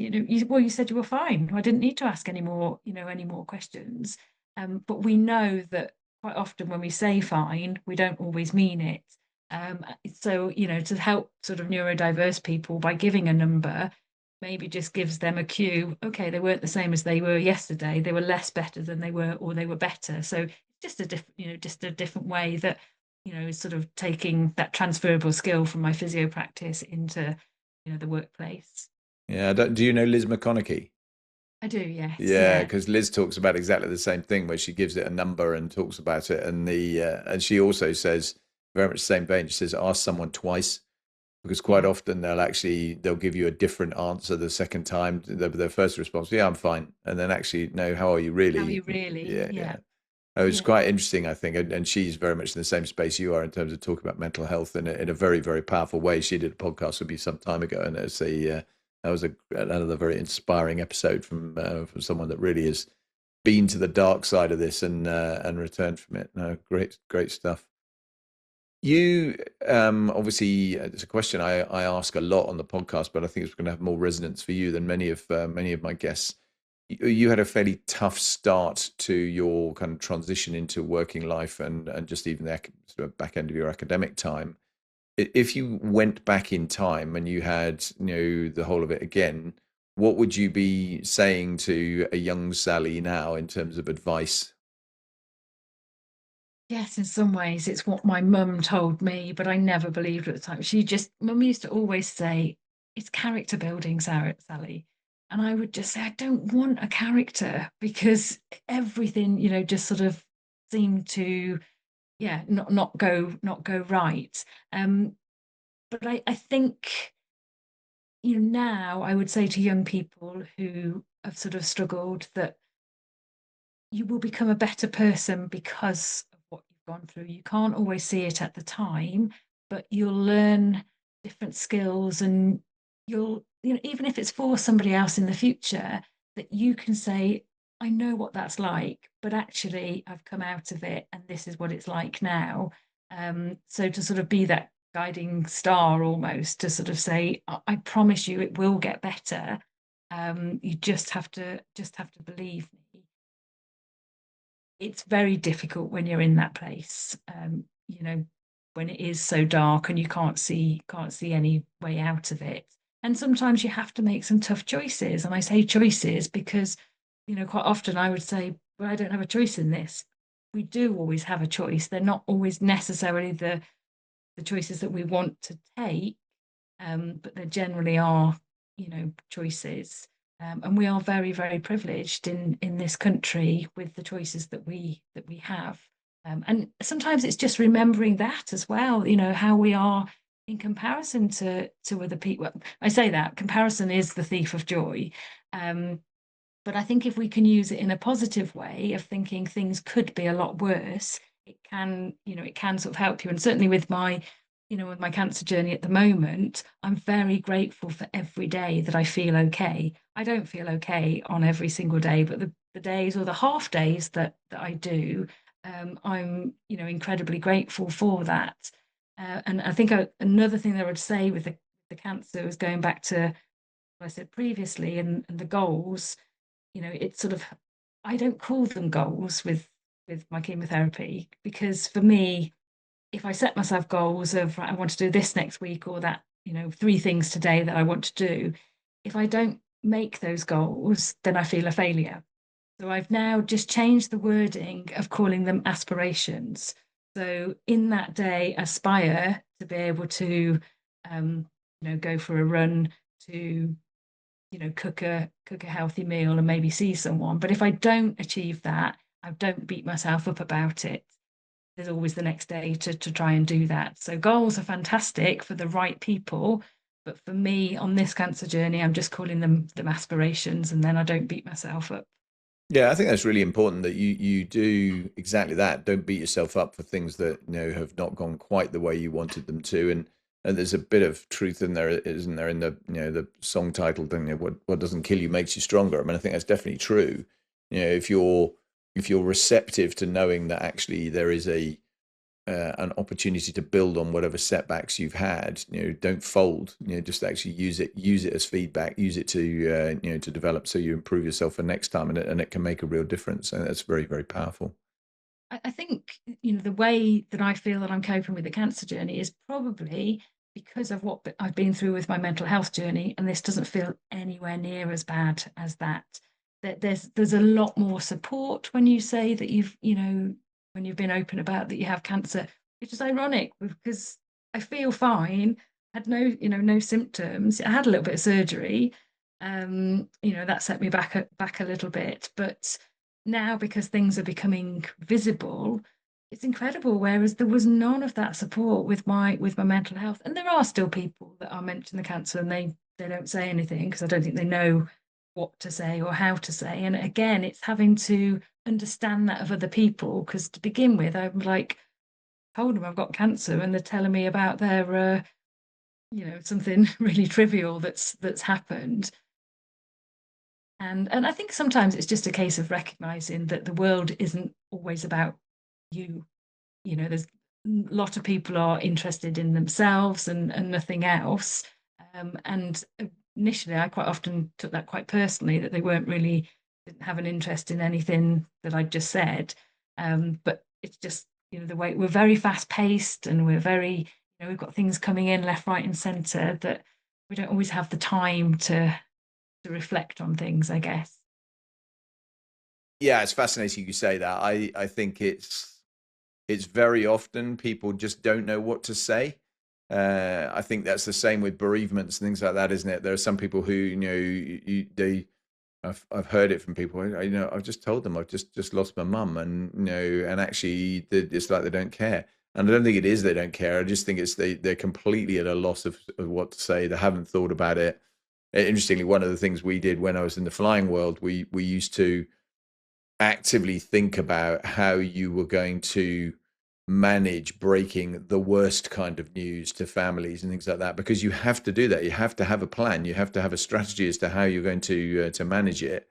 Well, you said you were fine. I didn't need to ask any more questions. But we know that quite often when we say fine, we don't always mean it. So, to help sort of neurodiverse people by giving a number, maybe just gives them a cue. Okay, they weren't the same as they were yesterday. They were less better than they were, or they were better. So just a different, just a different way that, is sort of taking that transferable skill from my physio practice into, the workplace. Yeah. Do you know Liz McConaughey? I do, yes, Yeah, yeah, because Liz talks about exactly the same thing, where she gives it a number and talks about it, and and she also says very much the same vein. She says ask someone twice, because quite yeah. often they'll give you a different answer the second time. Their first response, yeah, I'm fine, and then actually, no, how are you How are really? you really? Yeah, Yeah, yeah. Oh, it's yeah. quite interesting, I think, and she's very much in the same space you are in terms of talking about mental health in a very, very powerful way. She did a podcast with me some time ago, and that was another very inspiring episode from someone that really has been to the dark side of this and returned from it. No, great stuff. You obviously, it's a question I ask a lot on the podcast, but I think it's going to have more resonance for you than many of my guests. You had a fairly tough start to your kind of transition into working life, and just even the sort of back end of your academic time. If you went back in time and you had the whole of it again, what would you be saying to a young Sally now in terms of advice? Yes, in some ways, it's what my mum told me, but I never believed at the time. Mum used to always say, it's character building, Sarah, Sally. And I would just say, I don't want a character, because everything, just sort of seemed to yeah, not go right. But I think, now I would say to young people who have sort of struggled that you will become a better person because of what you've gone through. You can't always see it at the time, but you'll learn different skills, and you'll, even if it's for somebody else in the future, that you can say, I know what that's like, but actually I've come out of it and this is what it's like now. So to sort of be that guiding star almost, to sort of say, I promise you it will get better. You just have to believe me. It's very difficult when you're in that place, when it is so dark and you can't see any way out of it. And sometimes you have to make some tough choices. And I say choices because, quite often I would say, well, I don't have a choice in this. We do always have a choice. They're not always necessarily the choices that we want to take, but there generally are, choices. And we are very, very privileged in this country with the choices that we have. And sometimes it's just remembering that as well, how we are in comparison to other people. I say that comparison is the thief of joy. But I think if we can use it in a positive way of thinking things could be a lot worse, it can sort of help you. And certainly with my cancer journey at the moment, I'm very grateful for every day that I feel okay. I don't feel okay on every single day, but the days or the half days that I do, I'm, incredibly grateful for that. And I think another thing that I would say with the cancer is going back to what I said previously, and the goals. It's sort of, I don't call them goals with my chemotherapy, because for me, if I set myself goals of, right, I want to do this next week, or that, three things today that I want to do, if I don't make those goals, then I feel a failure. So I've now just changed the wording of calling them aspirations. So in that day, aspire to be able to, go for a run, to cook a healthy meal and maybe see someone. But if I don't achieve that, I don't beat myself up about it. There's always the next day to try and do that. So goals are fantastic for the right people. But for me on this cancer journey, I'm just calling them aspirations, and then I don't beat myself up. Yeah, I think that's really important that you do exactly that. Don't beat yourself up for things that have not gone quite the way you wanted them to. And there's a bit of truth in there, isn't there, in the the song title, don't you? What doesn't kill you makes you stronger. I mean, I think that's definitely true. If you're receptive to knowing that actually there is an opportunity to build on whatever setbacks you've had. Don't fold. Just actually use it as feedback. Use it to to develop, so you improve yourself for next time, and it can make a real difference. And that's very, very powerful. I think, the way that I feel that I'm coping with the cancer journey is probably because of what I've been through with my mental health journey, and this doesn't feel anywhere near as bad as that. That there's a lot more support when you say that when you've been open about that you have cancer, which is ironic because I feel fine, had no symptoms. I had a little bit of surgery, that set me back a little bit, but now because things are becoming visible, it's incredible. Whereas there was none of that support with my mental health. And there are still people that are mentioning the cancer, and they don't say anything because I don't think they know what to say or how to say. And again, it's having to understand that of other people, because to begin with, I'm like, told them I've got cancer, and they're telling me about their something really trivial that's happened. And I think sometimes it's just a case of recognizing that the world isn't always about you. There's a lot of people are interested in themselves and nothing else. And initially, I quite often took that quite personally, that they didn't have an interest in anything that I'd just said. But it's just, the way we're very fast paced, and we're very, we've got things coming in left, right, and center, that we don't always have the time to reflect on things, I guess. Yeah, it's fascinating you say that. I think it's very often people just don't know what to say. I think that's the same with bereavements and things like that, isn't it? There are some people who they I've heard it from people. I've just told them I've just lost my mum, and and actually, it's like they don't care. And I don't think it is they don't care. I just think it's they're completely at a loss of what to say. They haven't thought about it. Interestingly, one of the things we did when I was in the flying world, we used to actively think about how you were going to manage breaking the worst kind of news to families and things like that, because you have to do that. You have to have a plan. You have to have a strategy as to how you're going to manage it,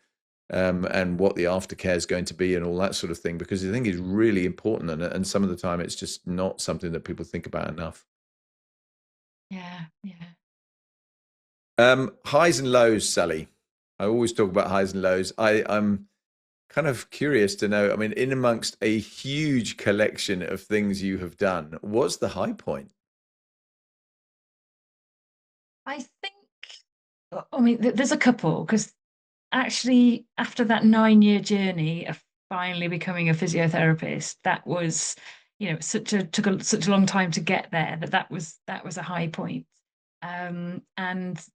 and what the aftercare is going to be and all that sort of thing, because I think it's really important, and some of the time it's just not something that people think about enough. Yeah, yeah. Highs and lows, Sally. I always talk about highs and lows. I'm kind of curious to know. I mean, in amongst a huge collection of things you have done, what's the high point? I think, I mean, there's a couple because actually, after that 9 year journey of finally becoming a physiotherapist, that was, such a long time to get there that was a high point. And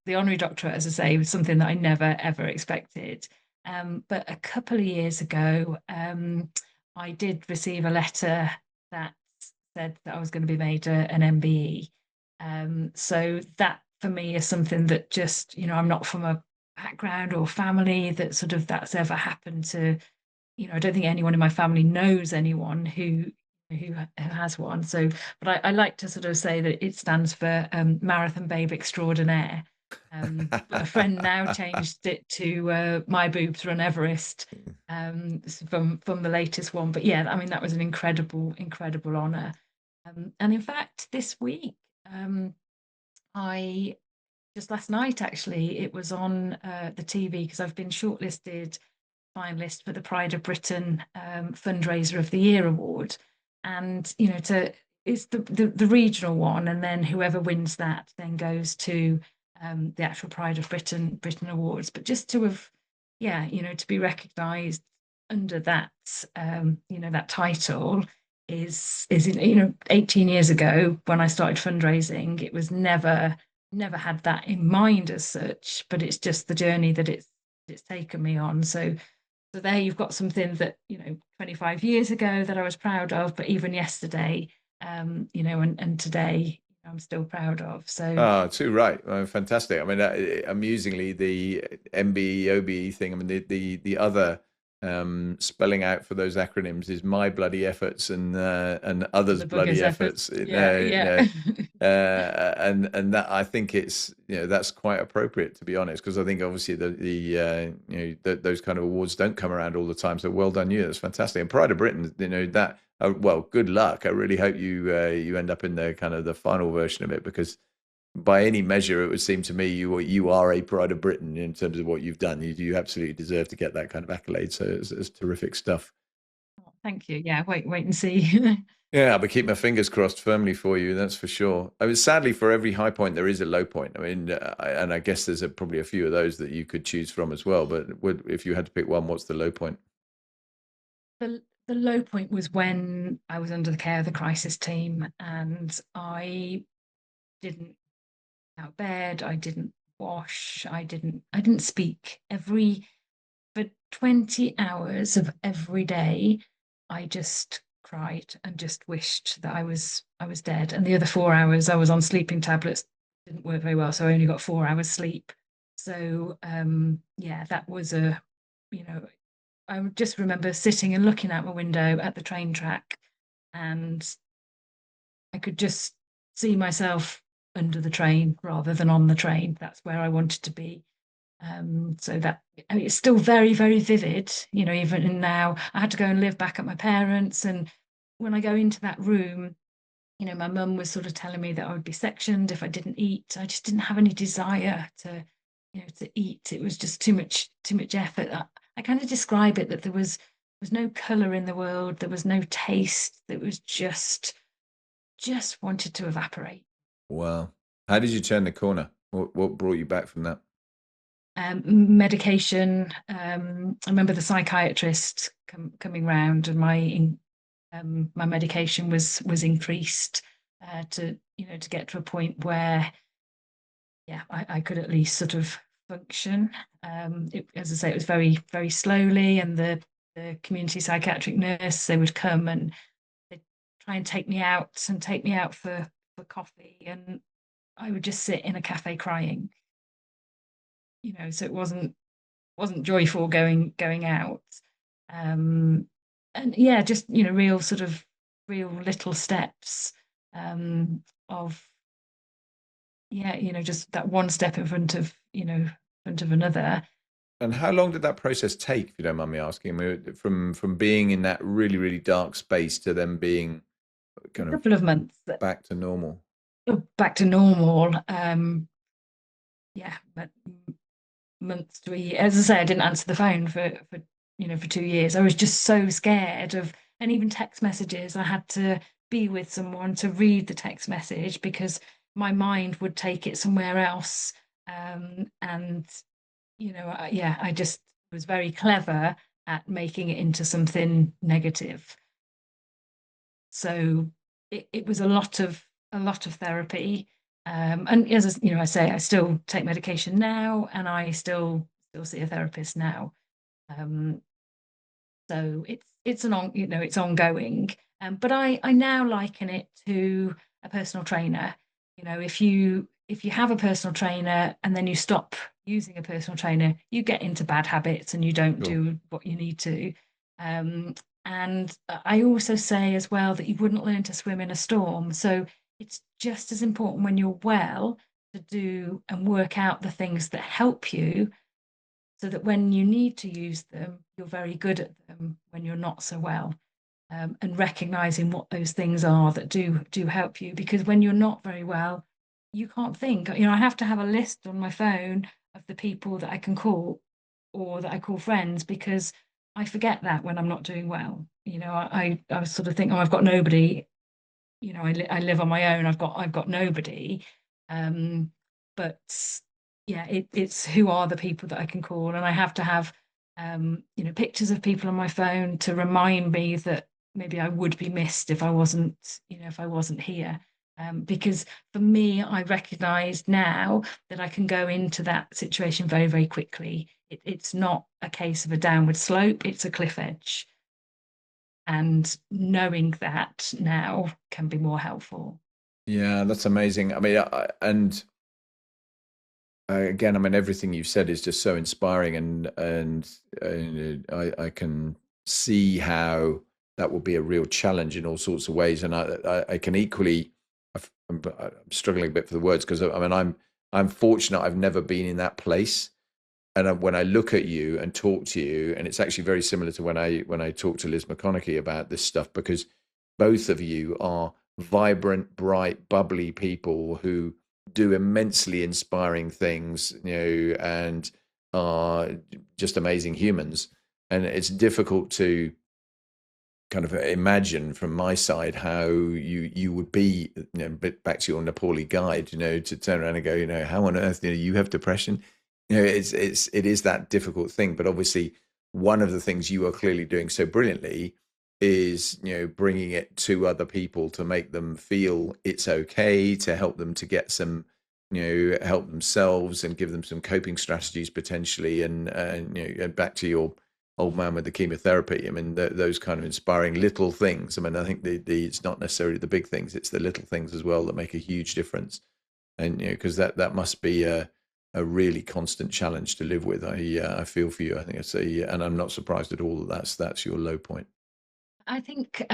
the honorary doctorate, as I say, was something that I never ever expected. But a couple of years ago, I did receive a letter that said that I was going to be made an MBE. So that for me is something that just, I'm not from a background or family that sort of that's ever happened to, I don't think anyone in my family knows anyone who has one. So, but I like to sort of say that it stands for Marathon Babe Extraordinaire. But a friend now changed it to My Boobs Run Everest, from the latest one. But yeah, I mean that was an incredible honor. And in fact, this week, I just last night actually, it was on the TV because I've been shortlisted finalist for the Pride of Britain Fundraiser of the Year award, and to it's the regional one, and then whoever wins that then goes to the actual Pride of Britain awards. But just to have, yeah, to be recognised under that, that title is 18 years ago when I started fundraising. It was never had that in mind as such, but it's just the journey that it's taken me on. So there you've got something that, 25 years ago that I was proud of, but even yesterday, and today I'm still proud of. So Oh, too right. Fantastic. I mean, amusingly, the MBE OBE thing. I mean, the other spelling out for those acronyms is my bloody efforts and and others the bloody bugger's efforts, efforts. yeah, yeah. And that I think it's that's quite appropriate, to be honest, because I think obviously the those kind of awards don't come around all the time. So well done you. That's fantastic. And Pride of Britain, that. Well, good luck. I really hope you end up in the kind of the final version of it, because by any measure, it would seem to me you are a Pride of Britain in terms of what you've done. You absolutely deserve to get that kind of accolade. So it's terrific stuff. Thank you. Yeah, wait and see. Yeah, I'll be keeping my fingers crossed firmly for you. That's for sure. I mean, sadly, for every high point, there is a low point. I mean, and I guess there's probably a few of those that you could choose from as well. But if you had to pick one, what's the low point? The low point was when I was under the care of the crisis team and I didn't get out of bed, I didn't wash, I didn't speak. For 20 hours of every day, I just cried and just wished that I was dead. And the other 4 hours I was on sleeping tablets, didn't work very well, so I only got 4 hours sleep. So yeah, that was you know, I just remember sitting and looking out my window at the train track, and I could just see myself under the train rather than on the train. That's where I wanted to be. So that, I mean, it's still very vivid. Even now, I had to go and live back at my parents', and when I go into that room, my mum was sort of telling me that I would be sectioned if I didn't eat. I just didn't have any desire to eat. It was just too much effort. I kind of describe it that there was no color in the world, there was no taste, there was just wanted to evaporate. Wow. How did you turn the corner? What brought you back from that? Medication. I remember the psychiatrist coming round, and my medication was increased to get to a point where, yeah, I could at least sort of function. As I say, it was very, very slowly, and the community psychiatric nurse, they would come and they'd try and take me out for coffee, and I would just sit in a cafe crying, so it wasn't joyful going out. Um, and yeah, just real sort of real little steps of yeah, just that one step in front of front of another. And how long did that process take, if you don't mind me asking? I mean, from being in that really, really dark space to then being A kind of couple of months back to normal. back to normal. Yeah, but months to a year. As I say, I didn't answer the phone for 2 years. I was just so scared of, and even text messages. I had to be with someone to read the text message because my mind would take it somewhere else. And yeah, I just was very clever at making it into something negative. So it was a lot of therapy. And as I say, I still take medication now, and I still see a therapist now. Um, so it's ongoing. But I now liken it to a personal trainer. If you have a personal trainer and then you stop using a personal trainer, you get into bad habits and you don't Sure. do what you need to. Um, and I also say as well that you wouldn't learn to swim in a storm. So it's just as important when you're well to do and work out the things that help you so that when you need to use them, you're very good at them when you're not so well. And recognizing what those things are that do help you. Because when you're not very well, you can't think. I have to have a list on my phone of the people that I can call or that I call friends because I forget that when I'm not doing well. I sort of think, oh, I've got nobody. I live on my own. I've got nobody. Um, but yeah, it's who are the people that I can call, and I have to have pictures of people on my phone to remind me that maybe I would be missed if I wasn't here. Because for me, I recognize now that I can go into that situation very, very quickly. It's not a case of a downward slope, it's a cliff edge. And knowing that now can be more helpful. Yeah, that's amazing. I mean, again, I mean, everything you've said is just so inspiring, and I can see how that will be a real challenge in all sorts of ways, and I can equally, I'm struggling a bit for the words because I mean, I'm fortunate I've never been in that place, and when I look at you and talk to you, and it's actually very similar to when I talk to Liz McConaughey about this stuff because both of you are vibrant, bright, bubbly people who do immensely inspiring things, and are just amazing humans. And it's difficult to kind of imagine from my side how you would be, back to your Nepali guide, to turn around and go, how on earth, you have depression. It is that difficult thing. But obviously, one of the things you are clearly doing so brilliantly is bringing it to other people to make them feel it's okay, to help them to get some help themselves and give them some coping strategies potentially, and back to your old man with the chemotherapy. I mean, those kind of inspiring little things. I mean, I think it's not necessarily the big things, it's the little things as well that make a huge difference. And because that must be a really constant challenge to live with. I feel for you. I think and I'm not surprised at all that that's your low point. I think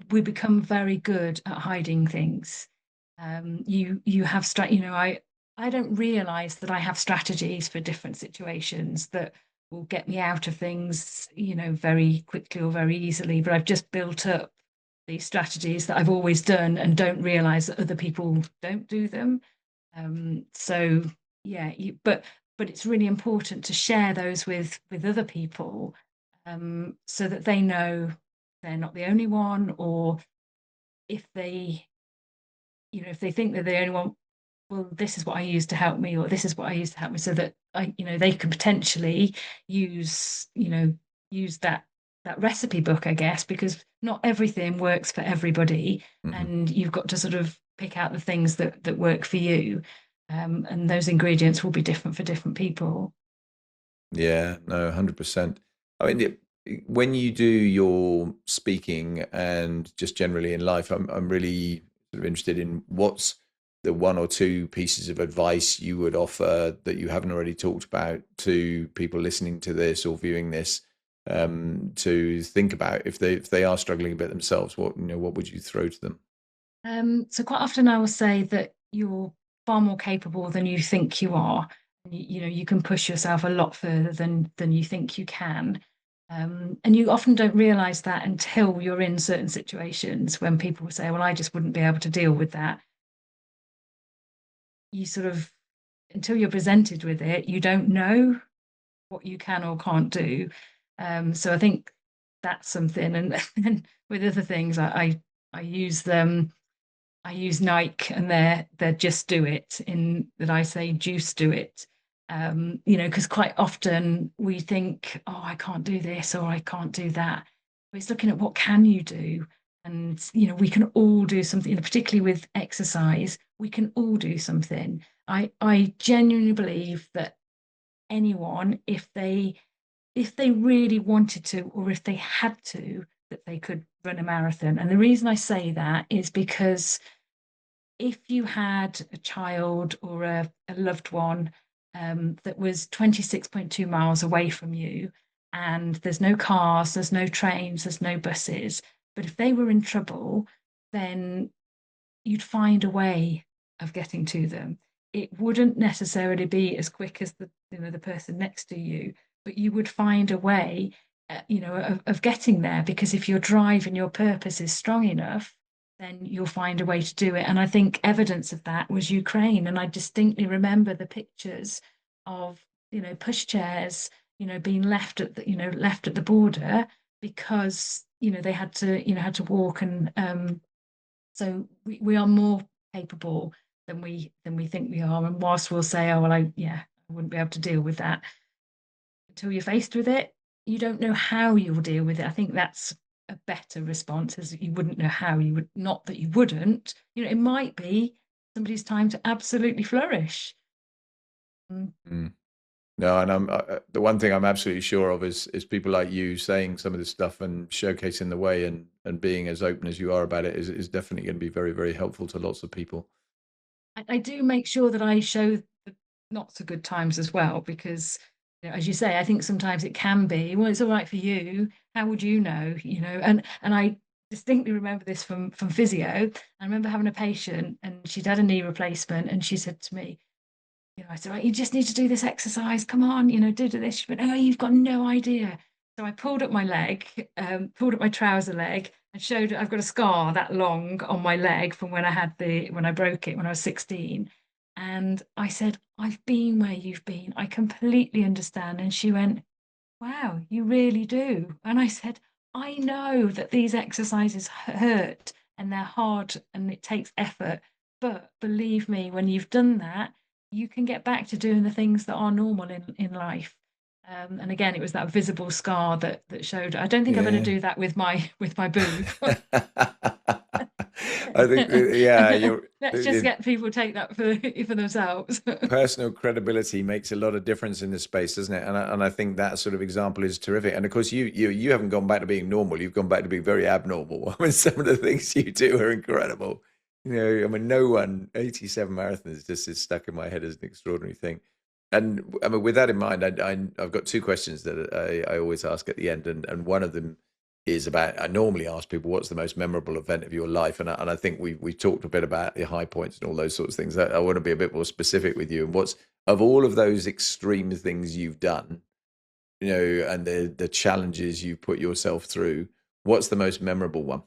we become very good at hiding things. You have I don't realize that I have strategies for different situations that will get me out of things, very quickly or very easily. But I've just built up these strategies that I've always done and don't realize that other people don't do them. So yeah, but it's really important to share those with other people, so that they know they're not the only one, or if they, if they think they're the only one, well, this is what I use to help me, or this is what I use to help me, so that they could potentially use, use that recipe book, I guess, because not everything works for everybody, Hmm. and you've got to sort of pick out the things that work for you. and those ingredients will be different for different people. Yeah, no, 100%. I mean, when you do your speaking and just generally in life, I'm really sort of interested in what's the one or two pieces of advice you would offer that you haven't already talked about to people listening to this or viewing this, to think about if they are struggling a bit themselves. What would you throw to them? So quite often I will say that you're far more capable than you think you are. You know, you can push yourself a lot further than you think you can. And you often don't realize that until you're in certain situations when people say, well, I just wouldn't be able to deal with that. You sort of, until you're presented with it, you don't know what you can or can't do. So I think that's something. And, and with other things, I use them. I use Nike and they're just do it in that I say juice do it. You know, because quite often we think, oh, I can't do this or I can't do that. But it's looking at what can you do? And you know, we can all do something, you know, particularly with exercise, we can all do something. I genuinely believe that anyone, if they really wanted to, or if they had to, that they could run a marathon. And the reason I say that is because if you had a child or a loved one that was 26.2 miles away from you, and there's no cars, there's no trains, there's no buses, but if they were in trouble, then you'd find a way of getting to them. It wouldn't necessarily be as quick as the person next to you, but you would find a way, of getting there because if your drive and your purpose is strong enough, then you'll find a way to do it. And I think evidence of that was Ukraine. And I distinctly remember the pictures of, pushchairs, being left at left at the border because, they had to walk and so we are more capable than we think we are. And whilst we'll say, oh well, I wouldn't be able to deal with that until you're faced with it, you don't know how you'll deal with it. I think that's a better response, is that you wouldn't know how you would, not that you wouldn't. It might be somebody's time to absolutely flourish. Mm. Mm. No, and the one thing I'm absolutely sure of is people like you saying some of this stuff and showcasing the way and being as open as you are about it is definitely going to be very, very helpful to lots of people. I do make sure that I show the not so good times as well, because as you say, I think sometimes it can be, well, it's all right for you. How would you know? And I distinctly remember this from physio. I remember having a patient and she'd had a knee replacement, and she said to me, I said, right, you just need to do this exercise. Come on, do this. She went, oh, you've got no idea. So I pulled up my leg, pulled up my trouser leg, and showed her I've got a scar that long on my leg from when I broke it when I was 16. And I said, I've been where you've been. I completely understand. And she went, wow, you really do. And I said, I know that these exercises hurt and they're hard and it takes effort. But believe me, when you've done that, you can get back to doing the things that are normal in life. And again, it was that visible scar that showed. I don't think I'm going to Yeah. do that with my boob. I think, yeah, Let's just get people to take that for themselves. personal credibility makes a lot of difference in this space, doesn't it? And I think that sort of example is terrific. And of course, you haven't gone back to being normal. You've gone back to being very abnormal. I mean, some of the things you do are incredible. I mean, no one 87 marathons just is stuck in my head as an extraordinary thing. And I mean, with that in mind, I've got two questions that I always ask at the end, and one of them is about, I normally ask people what's the most memorable event of your life, and I think we talked a bit about the high points and all those sorts of things. I want to be a bit more specific with you, and what's, of all of those extreme things you've done, and the challenges you put yourself through, what's the most memorable one?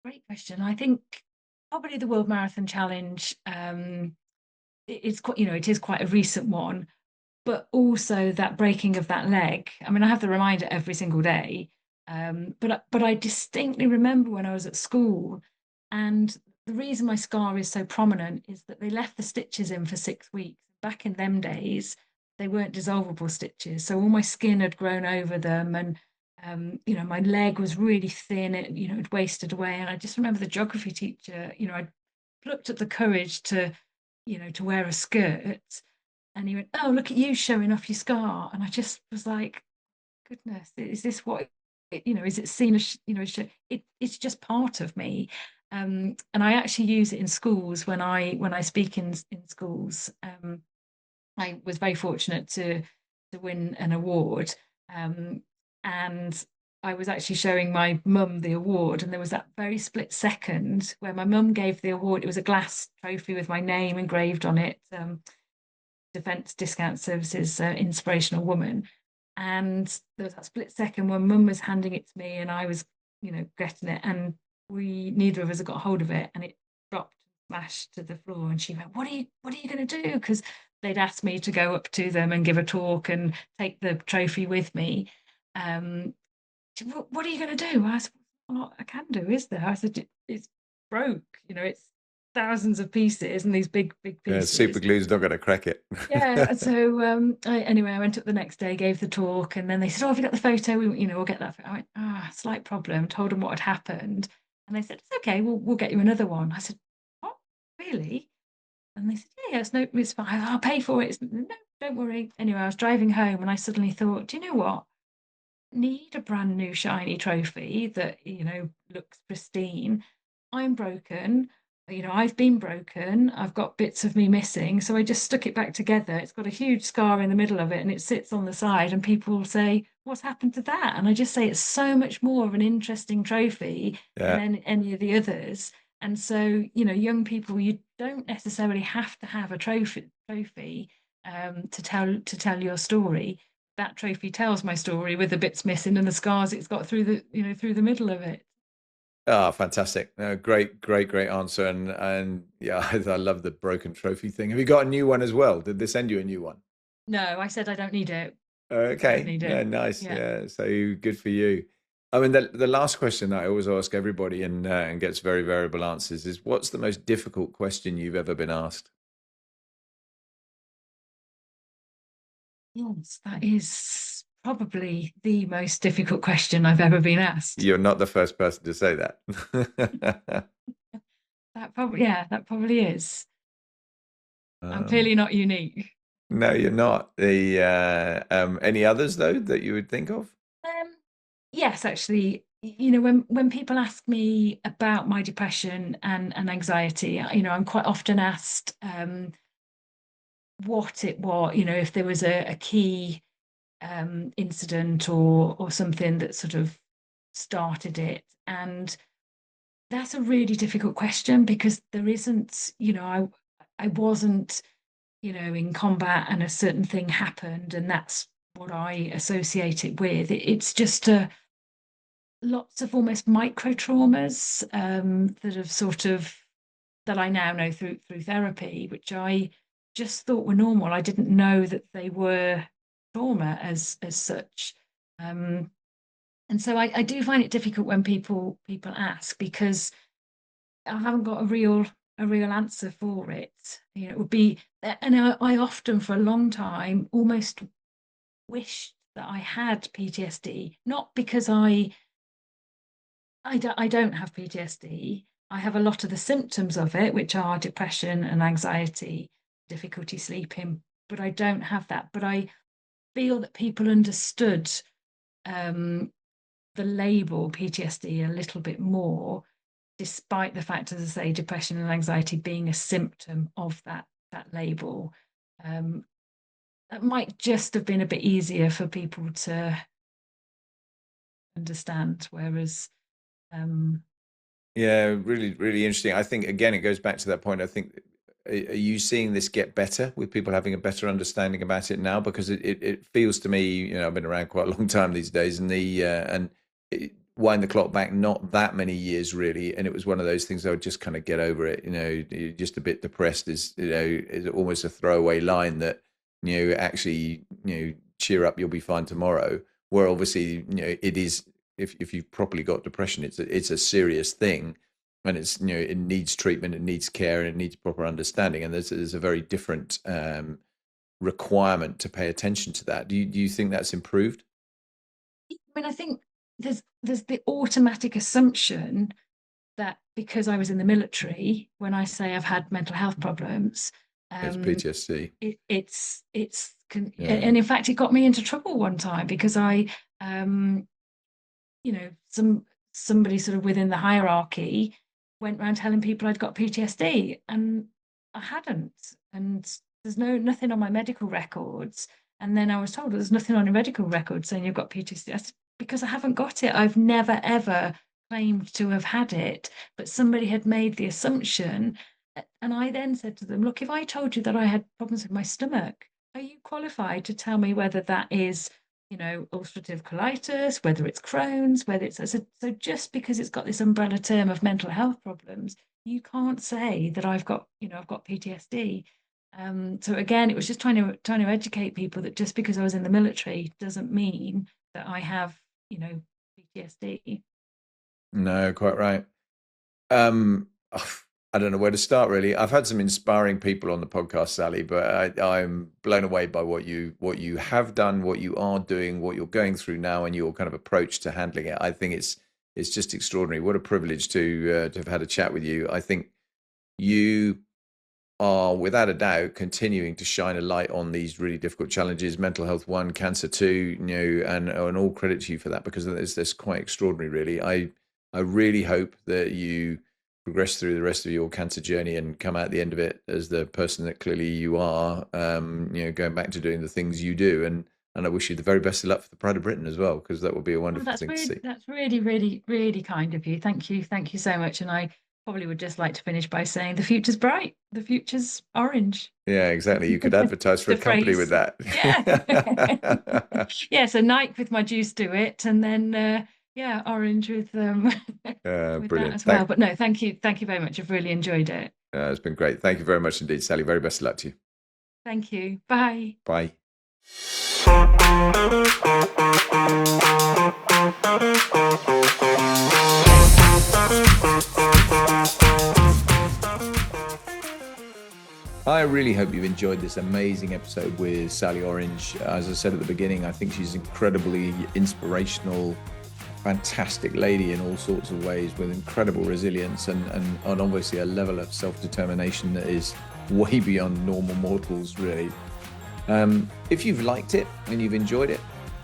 Great question. I think probably the World Marathon Challenge. It's quite, it is quite a recent one, but also that breaking of that leg. I mean, I have the reminder every single day, but I distinctly remember when I was at school, and the reason my scar is so prominent is that they left the stitches in for 6 weeks. Back in them days, they weren't dissolvable stitches, so all my skin had grown over them, and My leg was really thin, it wasted away. And I just remember the geography teacher, I plucked up the courage to wear a skirt. And he went, "Oh, look at you showing off your scar." And I just was like, goodness, is this what, is it seen as, it's just part of me. And I actually use it in schools when I speak in schools. I was very fortunate to win an award. And I was actually showing my mum the award, and there was that very split second where my mum gave the award. It was a glass trophy with my name engraved on it. Defence Discount Services inspirational woman. And there was that split second when mum was handing it to me and I was, getting it, and we neither of us had got hold of it, and it dropped, smashed to the floor. And she went, what are you going to do? Because they'd asked me to go up to them and give a talk and take the trophy with me. Um, what are you going to do? I said, what I can do, is there? I said, it's broke, it's thousands of pieces and these big Yeah, super pieces. glue's not going to crack it. Yeah, so anyway, I went up the next day, gave the talk, and then they said, "Oh, have you got the photo? We'll get that." I went, "Ah, slight problem." Told them what had happened, and they said, "It's okay. We'll get you another one." I said, "What? Really?" And they said, "Yeah, yeah, it's fine. I'll pay for it." No, don't worry. Anyway, I was driving home, and I suddenly thought, "Do you know what? Need a brand new shiny trophy that looks pristine. I'm broken. I've been broken. I've got bits of me missing. So I just stuck it back together. It's got a huge scar in the middle of it and it sits on the side. And people say, "What's happened to that?" And I just say it's so much more of an interesting trophy than Yeah. any of the others. And so, young people, you don't necessarily have to have a trophy to tell your story. That trophy tells my story with the bits missing and the scars it's got through the middle of it. Oh, fantastic. No, great answer. And yeah, I love the broken trophy thing. Have you got a new one as well? Did they send you a new one? No, I said I don't need it. I don't Okay. need No, it. nice. Yeah. Yeah. So good for you. I mean, the last question that I always ask everybody and gets very variable answers is, what's the most difficult question you've ever been asked? Yes, that is probably the most difficult question I've ever been asked. You're not the first person to say that. That probably is. I'm Um, clearly not unique. no, you're not. The any others though that you would think of? Um, yes, actually, when people ask me about my depression and anxiety, I'm quite often asked what it was, if there was a key incident or something that sort of started it. And that's a really difficult question because there isn't, I wasn't, in combat and a certain thing happened and that's what I associate it with. It's just lots of almost micro traumas that have sort of that I now know through therapy, which I just thought were normal. I didn't know that they were trauma as such. Um, and so I do find it difficult when people ask because I haven't got a real answer for it. It would be, and I often for a long time almost wished that I had PTSD, not because I don't have PTSD. I have a lot of the symptoms of it, which are depression and anxiety, difficulty sleeping, but I don't have that. But I feel that people understood um, the label PTSD a little bit more, despite the fact, as I say, depression and anxiety being a symptom of that label. Um, that might just have been a bit easier for people to understand, whereas um, Yeah, really interesting. I think again, it goes back to that point. I think, are you seeing this get better with people having a better understanding about it now? Because it feels to me, I've been around quite a long time these days, and wind the clock back not that many years really, and it was one of those things I would just kind of get over it. You're just a bit depressed is almost a throwaway line that actually cheer up, you'll be fine tomorrow. Where obviously it is, if you've properly got depression, it's a serious thing, and it's it needs treatment, it needs care, and it needs proper understanding. And there's a very different requirement to pay attention to that. Do you think that's improved? I mean, I think there's the automatic assumption that because I was in the military, when I say I've had mental health problems, It's um, PTSD. Yeah. and in fact, it got me into trouble one time because um, somebody sort of within the hierarchy went around telling people I'd got PTSD, and I hadn't. And there's nothing on my medical records. And then I was told there's nothing on your medical record saying you've got PTSD. Said, because I haven't got it. I've never ever claimed to have had it, but somebody had made the assumption. And I then said to them, look, if I told you that I had problems with my stomach, are you qualified to tell me whether that is, ulcerative colitis, whether it's Crohn's, whether it's so just because it's got this umbrella term of mental health problems, you can't say that I've got PTSD. So again, it was just trying to educate people that just because I was in the military doesn't mean that I have, PTSD. No, quite right. I don't know where to start really. I've had some inspiring people on the podcast, Sally, but I'm blown away by what you have done, what you are doing, what you're going through now, and your kind of approach to handling it. I think it's just extraordinary. What a privilege to have had a chat with you. I think you are without a doubt continuing to shine a light on these really difficult challenges, mental health one, cancer two, and all credit to you for that, because it's quite extraordinary really. I really hope that you progress through the rest of your cancer journey and come out at the end of it as the person that clearly you are, going back to doing the things you do. And I wish you the very best of luck for the Pride of Britain as well, because that would be a Oh, wonderful thing to see. that's really, really, really kind of you. Thank you so much. And I probably would just like to finish by saying the future's bright, the future's orange. Yeah, exactly. You could advertise for The a company with phrase, that. yeah, yeah. So Nike with my juice do it, and then yeah, orange with with that Brilliant. as well. But no, thank you very much. I've really enjoyed it. It's been great. Thank you very much indeed, Sally. Very best of luck to you. Thank you. Bye. Bye. I really hope you've enjoyed this amazing episode with Sally Orange. As I said at the beginning, I think she's incredibly inspirational, fantastic lady in all sorts of ways, with incredible resilience and obviously a level of self-determination that is way beyond normal mortals, really. If you've liked it and you've enjoyed it,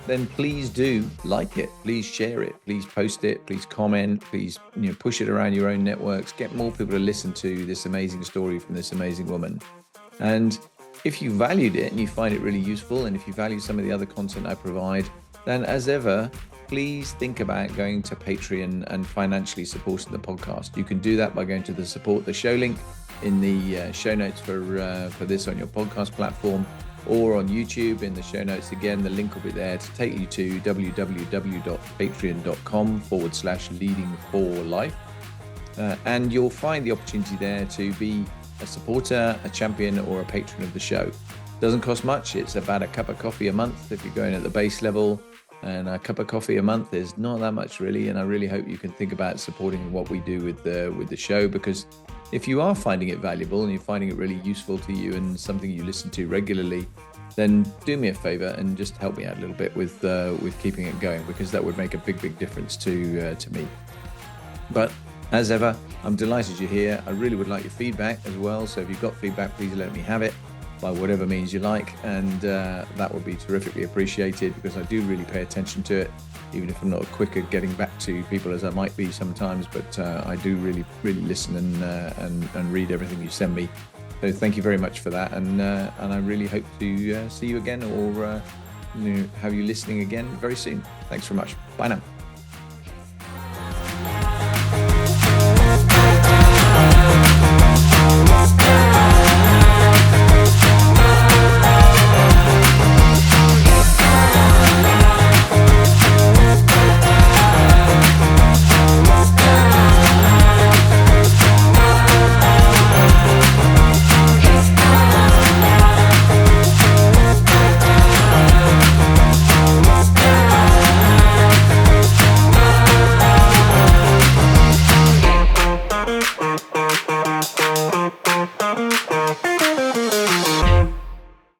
then please do like it. Please share it. Please post it. Please comment. Please push it around your own networks. Get more people to listen to this amazing story from this amazing woman. And if you valued it and you find it really useful, and if you value some of the other content I provide, then as ever, please think about going to Patreon and financially supporting the podcast. You can do that by going to the support the show link in the show notes for this on your podcast platform, or on YouTube in the show notes. Again, the link will be there to take you to www.patreon.com/leading4life. And you'll find the opportunity there to be a supporter, a champion, or a patron of the show. Doesn't cost much. It's about a cup of coffee a month if you're going at the base level. And a cup of coffee a month is not that much really. And I really hope you can think about supporting what we do with the show, because if you are finding it valuable and you're finding it really useful to you and something you listen to regularly, then do me a favor and just help me out a little bit with keeping it going, because that would make a big difference to me. But as ever, I'm delighted you're here. I really would like your feedback as well. So if you've got feedback, please let me have it by whatever means you like. And that would be terrifically appreciated, because I do really pay attention to it, even if I'm not quick at getting back to people as I might be sometimes. But I do really listen and read everything you send me. So thank you very much for that. And I really hope to see you again, or have you listening again very soon. Thanks very much. Bye now.